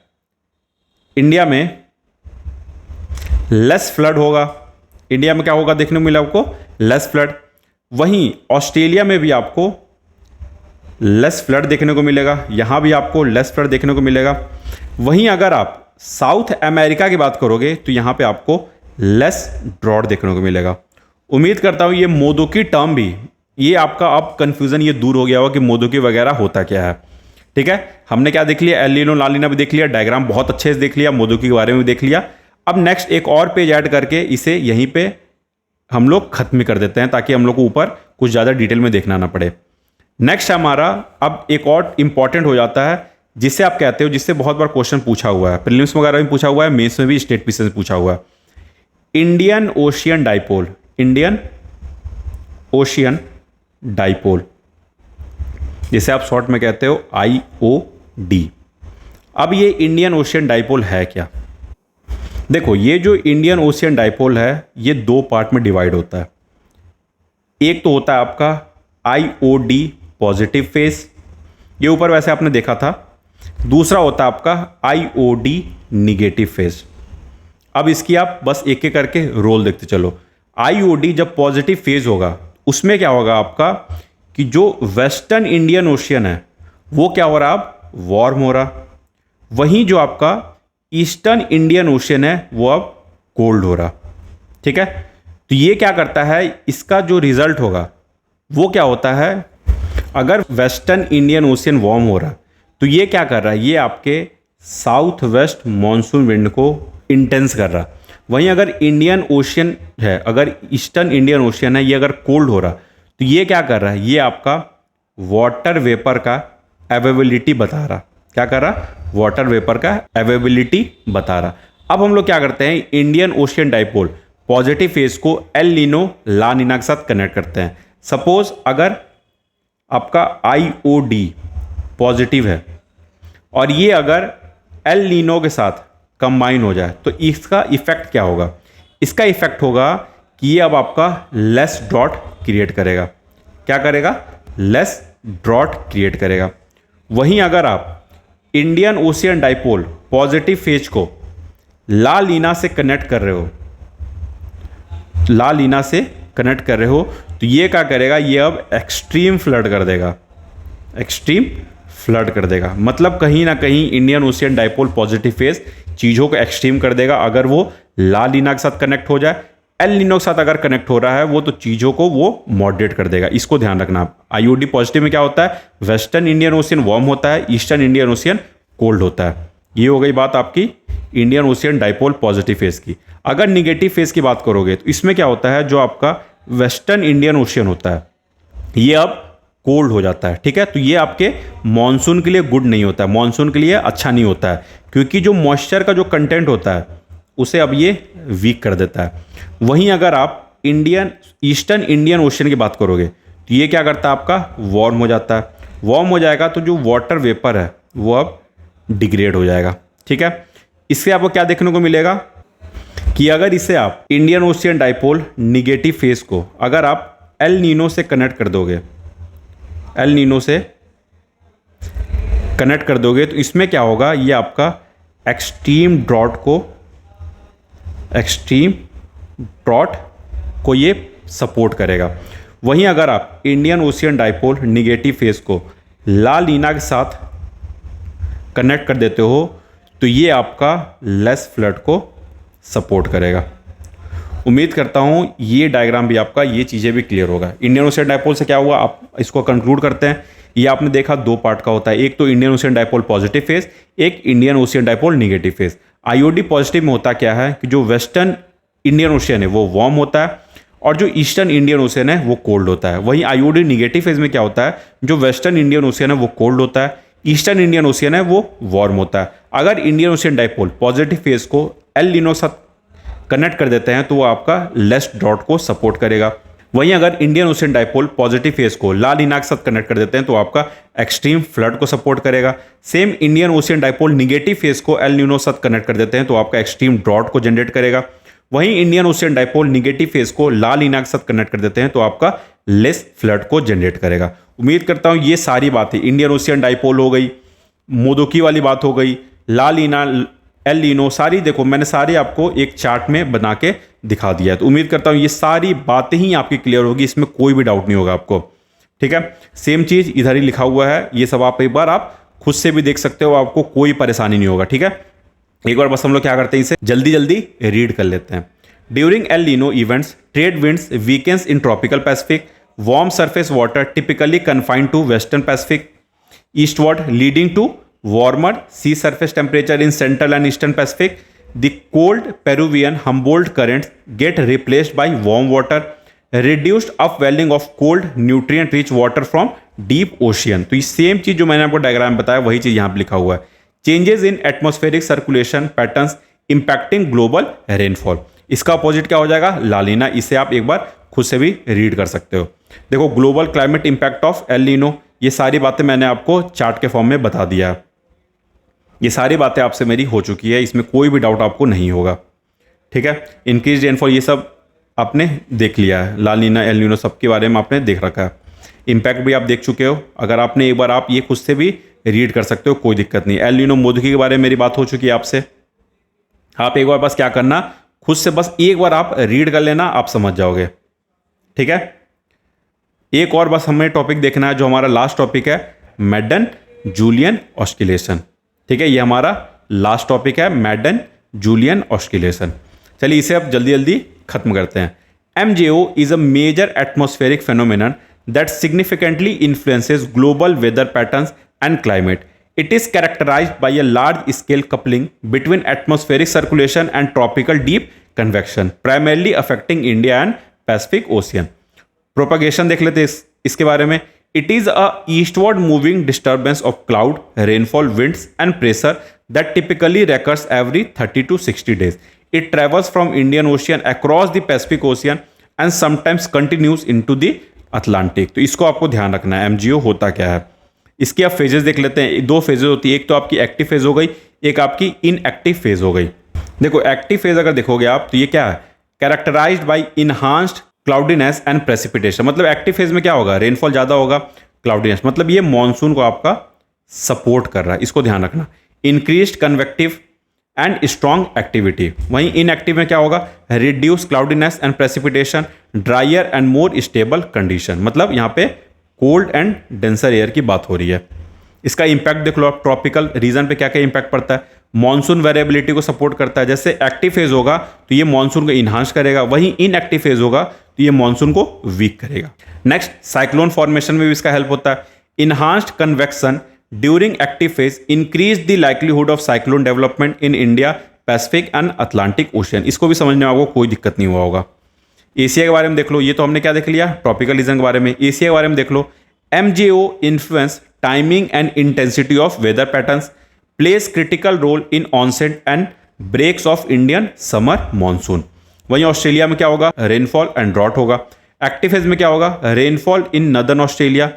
इंडिया में लेस फ्लड होगा। इंडिया में क्या होगा देखने को मिला आपको? Less flood. वहीं ऑस्ट्रेलिया में भी आपको लेस फ्लड देखने को मिलेगा, यहां भी आपको लेस फ्लड देखने को मिलेगा। वहीं अगर आप साउथ अमेरिका की बात करोगे तो यहां पे आपको लेस ड्रॉट देखने को मिलेगा। उम्मीद करता हूं ये मोदुकी टर्म भी, ये आपका अब कंफ्यूजन ये दूर हो गया होगा कि मोदुकी वगैरह होता क्या है। ठीक है, हमने क्या देख लिया? एल नीनो ला नीना भी देख लिया, डायग्राम बहुत अच्छे से देख लिया, मोदुकी के बारे में भी देख लिया। अब नेक्स्ट एक और पेज ऐड करके इसे यहीं पे हम लोग खत्म कर देते हैं, ताकि हम लोग को ऊपर कुछ ज़्यादा डिटेल में देखना ना पड़े। नेक्स्ट हमारा अब एक और इंपॉर्टेंट हो जाता है, जिसे आप कहते हो, जिससे बहुत बार क्वेश्चन पूछा हुआ है, प्रीलिम्स वगैरह में पूछा हुआ है, मेंस में भी, स्टेट पीसी में पूछा हुआ है। Indian ocean dipole, Indian ocean dipole, जिसे आप शॉर्ट में कहते हो IOD। अब ये इंडियन ओशियन डाइपोल है क्या? देखो, ये जो इंडियन ओशियन डाइपोल है, ये दो पार्ट में डिवाइड होता है। एक तो होता है आपका IOD पॉजिटिव फेज, ये ऊपर वैसे आपने देखा था। दूसरा होता है आपका IOD निगेटिव फेज। अब इसकी आप बस एक एक करके रोल देखते चलो। IOD जब पॉजिटिव फेज होगा, उसमें क्या होगा आपका कि जो वेस्टर्न इंडियन ओशियन है वो क्या हो रहा, अब वार्म हो रहा। वहीं जो आपका ईस्टर्न इंडियन ओशियन है वो अब कोल्ड हो रहा। ठीक है, तो ये क्या करता है, इसका जो रिजल्ट होगा वो क्या होता है, अगर वेस्टर्न इंडियन ओशियन वार्म हो रहा तो ये क्या कर रहा है, ये आपके साउथ वेस्ट मॉनसून विंड को इंटेंस कर रहा। वहीं अगर इंडियन ओशियन है, अगर ईस्टर्न इंडियन ओशियन है, ये अगर कोल्ड हो रहा तो ये क्या कर रहा है, ये आपका वाटर वेपर का अवेलेबिलिटी बता रहा। क्या कर रहा? वाटर वेपर का अवेलेबिलिटी बता रहा। अब हम लोग क्या करते हैं, Indian ocean dipole positive phase को एल नीनो ला नीना के साथ कनेक्ट करते हैं। सपोज अगर आपका IOD पॉजिटिव है और ये अगर एल नीनो के साथ कंबाइन हो जाए, तो इसका इफेक्ट क्या होगा? इसका इफेक्ट होगा कि ये अब आपका लेस ड्रॉट क्रिएट करेगा। क्या करेगा? लेस ड्रॉट क्रिएट करेगा। वहीं अगर आप Indian ocean dipole positive phase को ला लीना से कनेक्ट कर रहे हो, ला लीना से कनेक्ट कर रहे हो, तो ये क्या करेगा, ये अब एक्सट्रीम फ्लड कर देगा, एक्सट्रीम फ्लड कर देगा। मतलब कहीं ना कहीं Indian ocean dipole positive phase चीज़ों को एक्सट्रीम कर देगा, अगर वो ला लीना के साथ कनेक्ट हो जाए, एल नीनो के साथ अगर कनेक्ट हो रहा है वो, तो चीज़ों को वो मॉडरेट कर देगा। इसको ध्यान रखना आप। आईओडी पॉजिटिव में क्या होता है, वेस्टर्न इंडियन ओशियन वार्म होता है, ईस्टर्न इंडियन ओशियन कोल्ड होता है। ये हो गई बात आपकी Indian ocean dipole positive phase की। अगर निगेटिव फेज की बात करोगे तो इसमें क्या होता है, जो आपका वेस्टर्न इंडियन ओशियन होता है ये अब कोल्ड हो जाता है। ठीक है, तो ये आपके मॉनसून के लिए गुड नहीं होता है, मॉनसून के लिए अच्छा नहीं होता है, क्योंकि जो मॉइस्चर का जो कंटेंट होता है उसे अब ये वीक कर देता है। वहीं अगर आप ईस्टर्न इंडियन ओशियन की बात करोगे तो ये क्या करता है, आपका वार्म हो जाता है। वार्म हो जाएगा तो जो वाटर वेपर है वो अब डिग्रेड हो जाएगा। ठीक है, इससे आपको क्या देखने को मिलेगा कि अगर इसे आप Indian ocean dipole negative phase को अगर आप एल नीनो से कनेक्ट कर दोगे, एल नीनो से कनेक्ट कर दोगे तो इसमें क्या होगा, ये आपका एक्सट्रीम ड्रॉट को ये सपोर्ट करेगा। वहीं अगर आप Indian ocean dipole negative phase को ला लीना के साथ कनेक्ट कर देते हो तो ये आपका लेस फ्लड को सपोर्ट करेगा। उम्मीद करता हूँ ये डायग्राम भी आपका, ये चीज़ें भी क्लियर होगा। इंडियन ओशियन डाइपोल से क्या हुआ, आप इसको कंक्लूड करते हैं। ये आपने देखा दो पार्ट का होता है, एक तो Indian ocean dipole positive phase, एक Indian ocean dipole negative phase. IOD positive में होता क्या है कि जो वेस्टर्न इंडियन ओशियन है वो वार्म होता है और जो ईस्टर्न इंडियन ओशियन है वो कोल्ड होता है। वहीं आईओडी निगेटिव फेज में क्या होता है, जो वेस्टर्न इंडियन ओशियन है वो कोल्ड होता है, ईस्टर्न इंडियन ओशियन है वो वार्म होता है। अगर Indian ocean dipole positive phase को एल नीनो के साथ कनेक्ट कर देते हैं तो वो आपका लेस ड्रॉट को सपोर्ट करेगा। वहीं अगर Indian ocean dipole positive phase को ला लीना के साथ कनेक्ट कर देते हैं तो आपका एक्सट्रीम फ्लड को सपोर्ट करेगा। Same Indian ocean dipole negative phase को एल नीनो के साथ कनेक्ट कर देते हैं तो आपका एक्सट्रीम ड्रॉट को जनरेट करेगा। वहीं Indian ocean dipole negative phase को ला लीना के साथ कनेक्ट कर देते हैं तो आपका लेस फ्लड को जनरेट करेगा। उम्मीद करता हूं ये सारी बातें, इंडियन ओशियन डाइपोल हो गई, मोदोकी वाली बात हो गई, ला लीना, एल नीनो, सारी देखो मैंने सारी आपको एक चार्ट में बना के दिखा दिया है। तो उम्मीद करता हूँ ये सारी बातें ही आपकी क्लियर होगी, इसमें कोई भी डाउट नहीं होगा आपको। ठीक है, सेम चीज़ इधर ही लिखा हुआ है, ये सब आप एक बार आप खुद से भी देख सकते हो, आपको कोई परेशानी नहीं होगा। ठीक है, एक बार बस हम लोग क्या करते हैं, इसे जल्दी जल्दी रीड कर लेते हैं। During El Nino events trade winds weakens in tropical Pacific, warm surface water typically confined to western Pacific eastward leading to warmer sea surface temperature in central and eastern Pacific. The cold Peruvian Humboldt currents get replaced by warm water, reduced upwelling of cold nutrient rich water from deep ocean. तो ये same चीज़ जो मैंने आपको diagram बताया वही चीज़ यहाँ पे लिखा हुआ है। Changes in atmospheric circulation patterns impacting global rainfall. इसका अपोजिट क्या हो जाएगा, ला लीना। इसे आप एक बार खुद से भी रीड कर सकते हो। देखो global climate impact of El Nino, ये सारी बातें मैंने आपको चार्ट के फॉर्म में बता दिया है। ये सारी बातें आपसे मेरी हो चुकी है, इसमें कोई भी डाउट आपको नहीं होगा। ठीक है, इंक्रीज रेनफॉल ये सब आपने देख लिया है, ला लीना एल नीनो सब के बारे में आपने देख रखा है। इम्पैक्ट भी आप देख चुके हो, अगर आपने एक बार आप ये खुद से भी रीड कर सकते हो, कोई दिक्कत नहीं। एल नीनो मोदकी के बारे में मेरी बात हो चुकी है आपसे, आप एक बार बस क्या करना, खुद से बस एक बार आप रीड कर लेना, आप समझ जाओगे। ठीक है, एक और बस हमें टॉपिक देखना है जो हमारा लास्ट टॉपिक है, मैडन जूलियन ऑस्किलेशन। ठीक है, ये हमारा लास्ट टॉपिक है, मैडन जूलियन ऑस्किलेशन। चलिए इसे अब जल्दी जल्दी खत्म करते हैं। MJO is a major atmospheric phenomenon that significantly influences global weather patterns and climate. It is characterized by a large scale coupling between atmospheric circulation and tropical deep convection, primarily affecting India and Pacific Ocean. Propagation देख लेते हैं इसके बारे में। It is a eastward moving disturbance of cloud, rainfall, winds and pressure that typically recurs every 30 to 60 days. It travels from Indian Ocean across the Pacific Ocean and sometimes continues into the Atlantic. तो इसको आपको ध्यान रखना है, MJO होता क्या है। इसकी आप फेजेस देख लेते हैं, दो फेजेस होती है, एक तो आपकी एक्टिव फेज हो गई, एक आपकी इनएक्टिव फेज हो गई। देखो एक्टिव फेज अगर देखोगे आप तो ये क्या है, characterized by enhanced cloudiness and precipitation. मतलब एक्टिव फेज में क्या होगा, रेनफॉल ज़्यादा होगा, क्लाउडीनेस मतलब ये मॉनसून को आपका सपोर्ट कर रहा है, इसको ध्यान रखना। Increased convective and strong activity. वहीं इनएक्टिव में क्या होगा, reduce cloudiness and precipitation, dryer and more stable condition. मतलब यहाँ पे कोल्ड एंड डेंसर एयर की बात हो रही है। इसका इंपैक्ट देख लो आप, ट्रॉपिकल रीजन पे क्या क्या इंपैक्ट पड़ता है। मॉनसून वेरिएबिलिटी को सपोर्ट करता है। जैसे एक्टिव फेज होगा तो ये मॉनसून को इन्हांस करेगा, वहीं इनएक्टिव फेज होगा तो ये मॉनसून को वीक करेगा। नेक्स्ट, साइक्लोन फॉर्मेशन में भी इसका हेल्प होता है। Enhanced convection during active phase increase the likelihood of cyclone development in India, Pacific and Atlantic ocean. इसको भी समझने में आपको कोई दिक्कत नहीं हुआ होगा। एशिया के बारे में देख लो, ये तो हमने क्या देख लिया, ट्रॉपिकल रीजन के बारे में। एशिया के बारे में देख लो, MJO influence timing and intensity of weather patterns, places critical role in onset and breaks of Indian summer monsoon. वहीं ऑस्ट्रेलिया में क्या होगा, रेनफॉल एंड ड्रॉट होगा। एक्टिव फेज में क्या होगा, rainfall in northern Australia,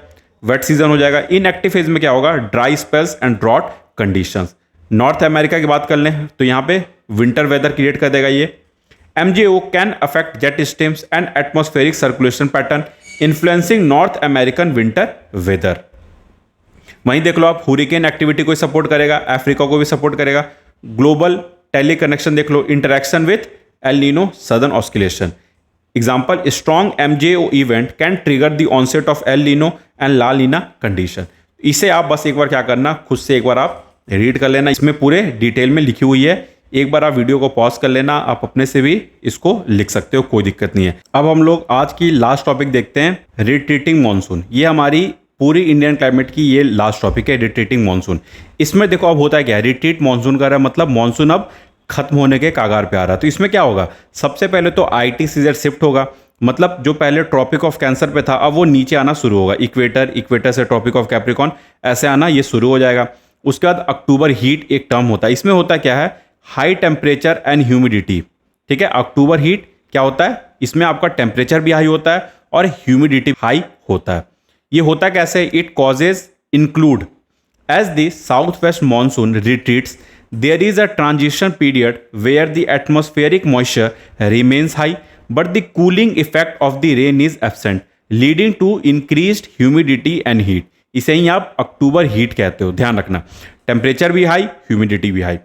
wet season हो जाएगा। इन एक्टिव फेज में क्या होगा, dry spells and drought conditions. North America की बात कर लें तो यहाँ पे विंटर वेदर क्रिएट कर देगा ये। MJO can affect jet streams and atmospheric circulation pattern influencing north American winter weather. वहीं देख लो आप, हुरिकेन एक्टिविटी को सपोर्ट करेगा, अफ्रीका को भी सपोर्ट करेगा। ग्लोबल टेली कनेक्शन देख लो, interaction with El Nino southern oscillation. Example, strong MJO event can trigger the onset of El Nino and La Nina condition. इसे आप बस एक बार क्या करना, खुद से एक बार आप रीड कर लेना, इसमें पूरे डिटेल में लिखी हुई है। एक बार आप वीडियो को पॉज कर लेना, आप अपने से भी इसको लिख सकते हो, कोई दिक्कत नहीं है। अब हम लोग आज की लास्ट टॉपिक देखते हैं, रिट्रीटिंग मॉनसून। ये हमारी पूरी इंडियन क्लाइमेट की ये लास्ट टॉपिक है, रिट्रीटिंग मॉनसून। इसमें देखो अब होता है क्या है, रिट्रीट मॉनसून का रहा मतलब मॉनसून अब खत्म होने के कागार पे आ रहा है। तो इसमें क्या होगा, सबसे पहले तो ITCZ शिफ्ट होगा, मतलब जो पहले ट्रॉपिक ऑफ कैंसर पे था अब वो नीचे आना शुरू होगा। इक्वेटर से ट्रॉपिक ऑफ कैप्रिकॉन ऐसे आना ये शुरू हो जाएगा। उसके बाद अक्टूबर हीट एक टर्म होता है। इसमें होता क्या है, हाई टेम्परेचर एंड ह्यूमिडिटी। ठीक है, अक्टूबर हीट क्या होता है, इसमें आपका टेम्परेचर भी हाई होता है और ह्यूमिडिटी हाई होता है। ये होता कैसे, it causes include as the south west monsoon retreats there is a transition period where the atmospheric moisture remains high but the cooling effect of the rain is absent, leading to increased humidity and heat. इसे ही आप अक्टूबर heat कहते हो, ध्यान रखना। Temperature भी high, humidity भी high.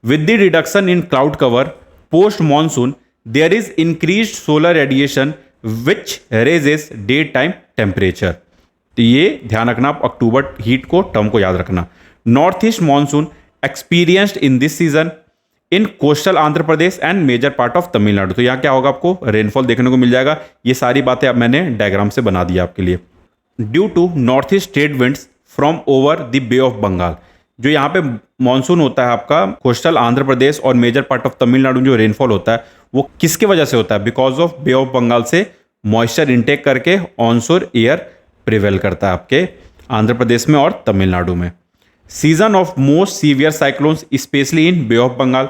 With the reduction in cloud cover post monsoon there is increased solar radiation which raises day time temperature. तो ये ध्यान रखना, आप अक्टूबर हीट को टर्म को याद रखना। North east monsoon experienced in this season in coastal Andhra Pradesh and major part of Tamil Nadu. तो यहाँ क्या होगा, आपको रेनफॉल देखने को मिल जाएगा। ये सारी बातें अब मैंने डायग्राम से बना दिया आपके लिए। Due to north east trade winds from over the Bay of Bengal, जो यहाँ पे मानसून होता है आपका कोस्टल आंध्र प्रदेश और मेजर पार्ट ऑफ तमिलनाडु, जो रेनफॉल होता है वो किसकी वजह से होता है, because of Bay of Bengal से मॉइस्चर इनटेक करके ऑनशोर एयर प्रिवेल करता है आपके आंध्र प्रदेश में और तमिलनाडु में। Season of most severe cyclones specially in bay of Bengal.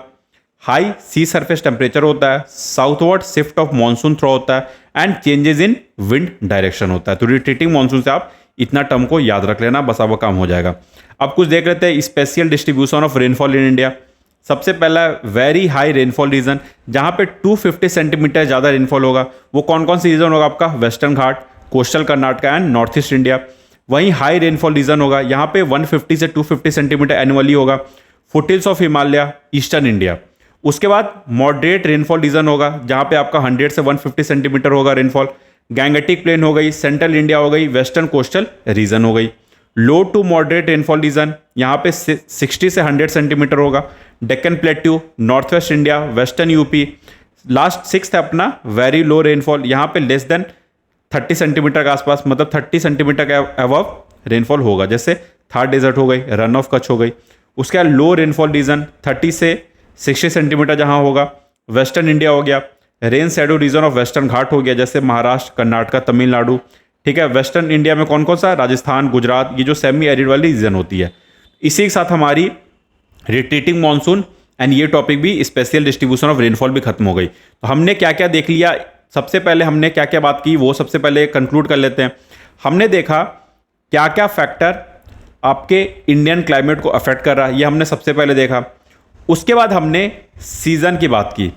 High sea surface temperature होता है, southward shift of monsoon through होता है and changes in wind direction होता है। तो रिट्रीटिंग मॉनसून से आप इतना टर्म को याद रख लेना, बस आपका काम हो जाएगा। अब कुछ देख लेते हैं special distribution of rainfall in India. सबसे पहला वेरी हाई रेनफॉल रीजन, जहाँ पे 250 सेंटीमीटर ज़्यादा रेनफॉल होगा। वो कौन कौन सी रीजन होगा आपका, western Ghat, coastal Karnataka and north east India. वहीं हाई रेनफॉल रीजन होगा, यहाँ पे 150 से 250 सेंटीमीटर एनुअली होगा, foothills of Himalaya, eastern India. उसके बाद मॉडरेट रेनफॉल रीजन होगा, जहाँ पे आपका 100 से 150 सेंटीमीटर होगा रेनफॉल। गैंगेटिक प्लेन हो गई, सेंट्रल इंडिया हो गई, वेस्टर्न कोस्टल रीजन हो गई। लो टू मॉडरेट रेनफॉल रीजन, यहाँ पे 60 से 100 सेंटीमीटर होगा। Deccan plateau, north west India, western UP. Last 6th अपना वेरी लो रेनफॉल, यहाँ पे लेस देन 30 सेंटीमीटर के आसपास, मतलब 30 सेंटीमीटर के अबव रेनफॉल होगा। जैसे थार डेजर्ट हो गई, रन ऑफ कच्छ हो गई। उसके बाद लो रेनफॉल रीजन 30 से 60 सेंटीमीटर जहाँ होगा, वेस्टर्न इंडिया हो गया। Rain shadow region of western Ghat हो गया, जैसे महाराष्ट्र, कर्नाटका, तमिलनाडु। ठीक है, वेस्टर्न इंडिया में कौन कौन सा, राजस्थान, गुजरात, ये जो सेमी एरिड वाली रीजन होती है। इसी के साथ हमारी रिट्रीटिंग मानसून एंड ये टॉपिक भी स्पेशल डिस्ट्रीब्यूशन ऑफ रेनफॉल भी खत्म हो गई। तो हमने क्या क्या देख लिया, सबसे पहले हमने क्या क्या बात की वो सबसे पहले कंक्लूड कर लेते हैं। हमने देखा क्या क्या फैक्टर आपके इंडियन क्लाइमेट को अफेक्ट कर रहा है, ये हमने सबसे पहले देखा। उसके बाद हमने सीज़न की बात की,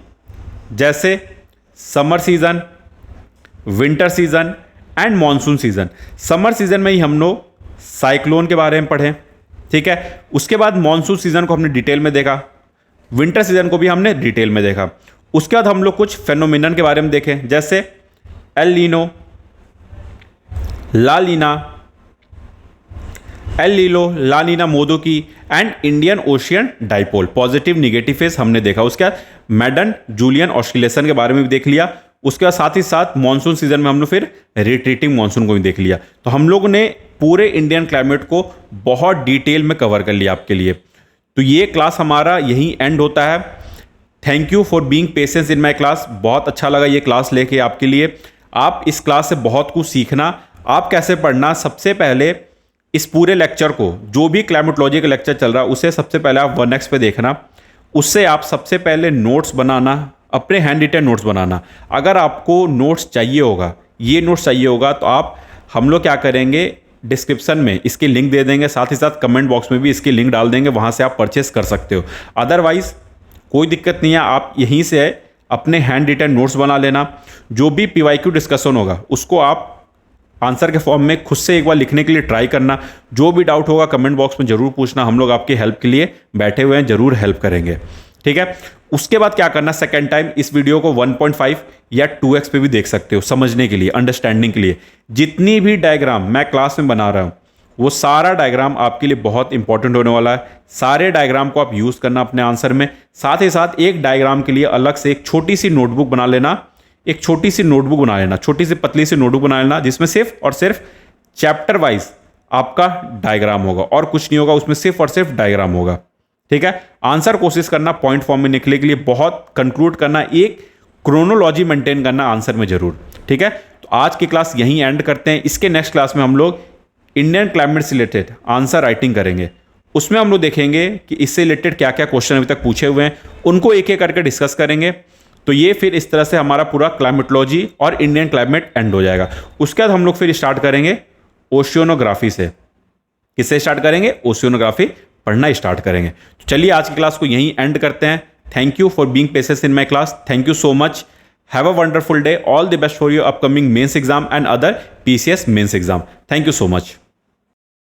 जैसे summer season, winter season and monsoon season. Summer season में ही हम लोग साइक्लोन के बारे में पढ़े, ठीक है। उसके बाद मॉनसून सीज़न को हमने डिटेल में देखा, विंटर सीज़न को भी हमने डिटेल में देखा। उसके बाद हम लोग कुछ फेनोमेनन के बारे में देखें, जैसे एल नीनो, ला लीना, एल नीनो, ला लीना मोदो की and Indian ocean dipole, positive negative phase हमने देखा। उसके बाद मैडन जूलियन ऑस्किलेशन के बारे में भी देख लिया। उसके बाद साथ ही साथ मानसून सीजन में हम लोग फिर रिट्रीटिंग मानसून को भी देख लिया। तो हम लोगों ने पूरे इंडियन क्लाइमेट को बहुत डिटेल में कवर कर लिया आपके लिए। तो ये क्लास हमारा यहीं एंड होता है। Thank you for being patience in my class. बहुत अच्छा लगा ये क्लास लेके आपके लिए। आप इस क्लास से बहुत कुछ सीखना। आप कैसे पढ़ना, सबसे पहले इस पूरे लेक्चर को, जो भी क्लाइमेटोलॉजी का लेक्चर चल रहा है उसे सबसे पहले आप 1x पे देखना। उससे आप सबसे पहले नोट्स बनाना, अपने हैंड रिटन नोट्स बनाना। अगर आपको नोट्स चाहिए होगा, ये नोट्स चाहिए होगा, तो आप हम लोग क्या करेंगे, डिस्क्रिप्शन में इसकी लिंक दे देंगे, साथ ही साथ कमेंट बॉक्स में भी इसकी लिंक डाल देंगे, वहाँ से आप परचेस कर सकते हो। अदरवाइज़ कोई दिक्कत नहीं है, आप यहीं से अपने हैंड रिटन नोट्स बना लेना। जो भी PYQ डिस्कशन होगा उसको आप आंसर के फॉर्म में खुद से एक बार लिखने के लिए ट्राई करना। जो भी डाउट होगा कमेंट बॉक्स में ज़रूर पूछना, हम लोग आपकी हेल्प के लिए बैठे हुए हैं, ज़रूर हेल्प करेंगे, ठीक है। उसके बाद क्या करना, सेकेंड टाइम इस वीडियो को 1.5 या 2x पे भी देख सकते हो, समझने के लिए, अंडरस्टैंडिंग के लिए। जितनी भी डायग्राम मैं क्लास में बना रहा हूँ वो सारा डायग्राम आपके लिए बहुत इंपॉर्टेंट होने वाला है। सारे डायग्राम को आप यूज़ करना अपने आंसर में। साथ ही साथ एक डायग्राम के लिए अलग से एक छोटी सी नोटबुक बना लेना, एक छोटी सी नोटबुक बना लेना, छोटी सी पतली सी नोटबुक बना लेना, जिसमें सिर्फ और सिर्फ चैप्टर वाइज आपका डायग्राम होगा और कुछ नहीं होगा, उसमें सिर्फ और सिर्फ डायग्राम होगा, ठीक है। आंसर कोशिश करना पॉइंट फॉर्म में निकलने के लिए, बहुत कंक्लूड करना, एक क्रोनोलॉजी मेंटेन करना आंसर में जरूर, ठीक है। तो आज की क्लास यहीं एंड करते हैं। इसके नेक्स्ट क्लास में हम लोग इंडियन क्लाइमेट से रिलेटेड आंसर राइटिंग करेंगे। उसमें हम लोग देखेंगे कि इससे रिलेटेड क्या क्या क्वेश्चन अभी तक पूछे हुए हैं, उनको एक एक करके डिस्कस करेंगे। तो ये फिर इस तरह से हमारा पूरा क्लाइमेटोलॉजी और इंडियन क्लाइमेट एंड हो जाएगा। उसके बाद हम लोग फिर स्टार्ट करेंगे ओशियोनोग्राफी से। किससे स्टार्ट करेंगे? ओशियोनोग्राफी पढ़ना स्टार्ट करेंगे। तो चलिए आज की क्लास को यहीं एंड करते हैं। Thank you for being patience in my class. Thank you so much. Have a wonderful day. All the best for your upcoming mains exam and other PCS mains exam. Thank you so much.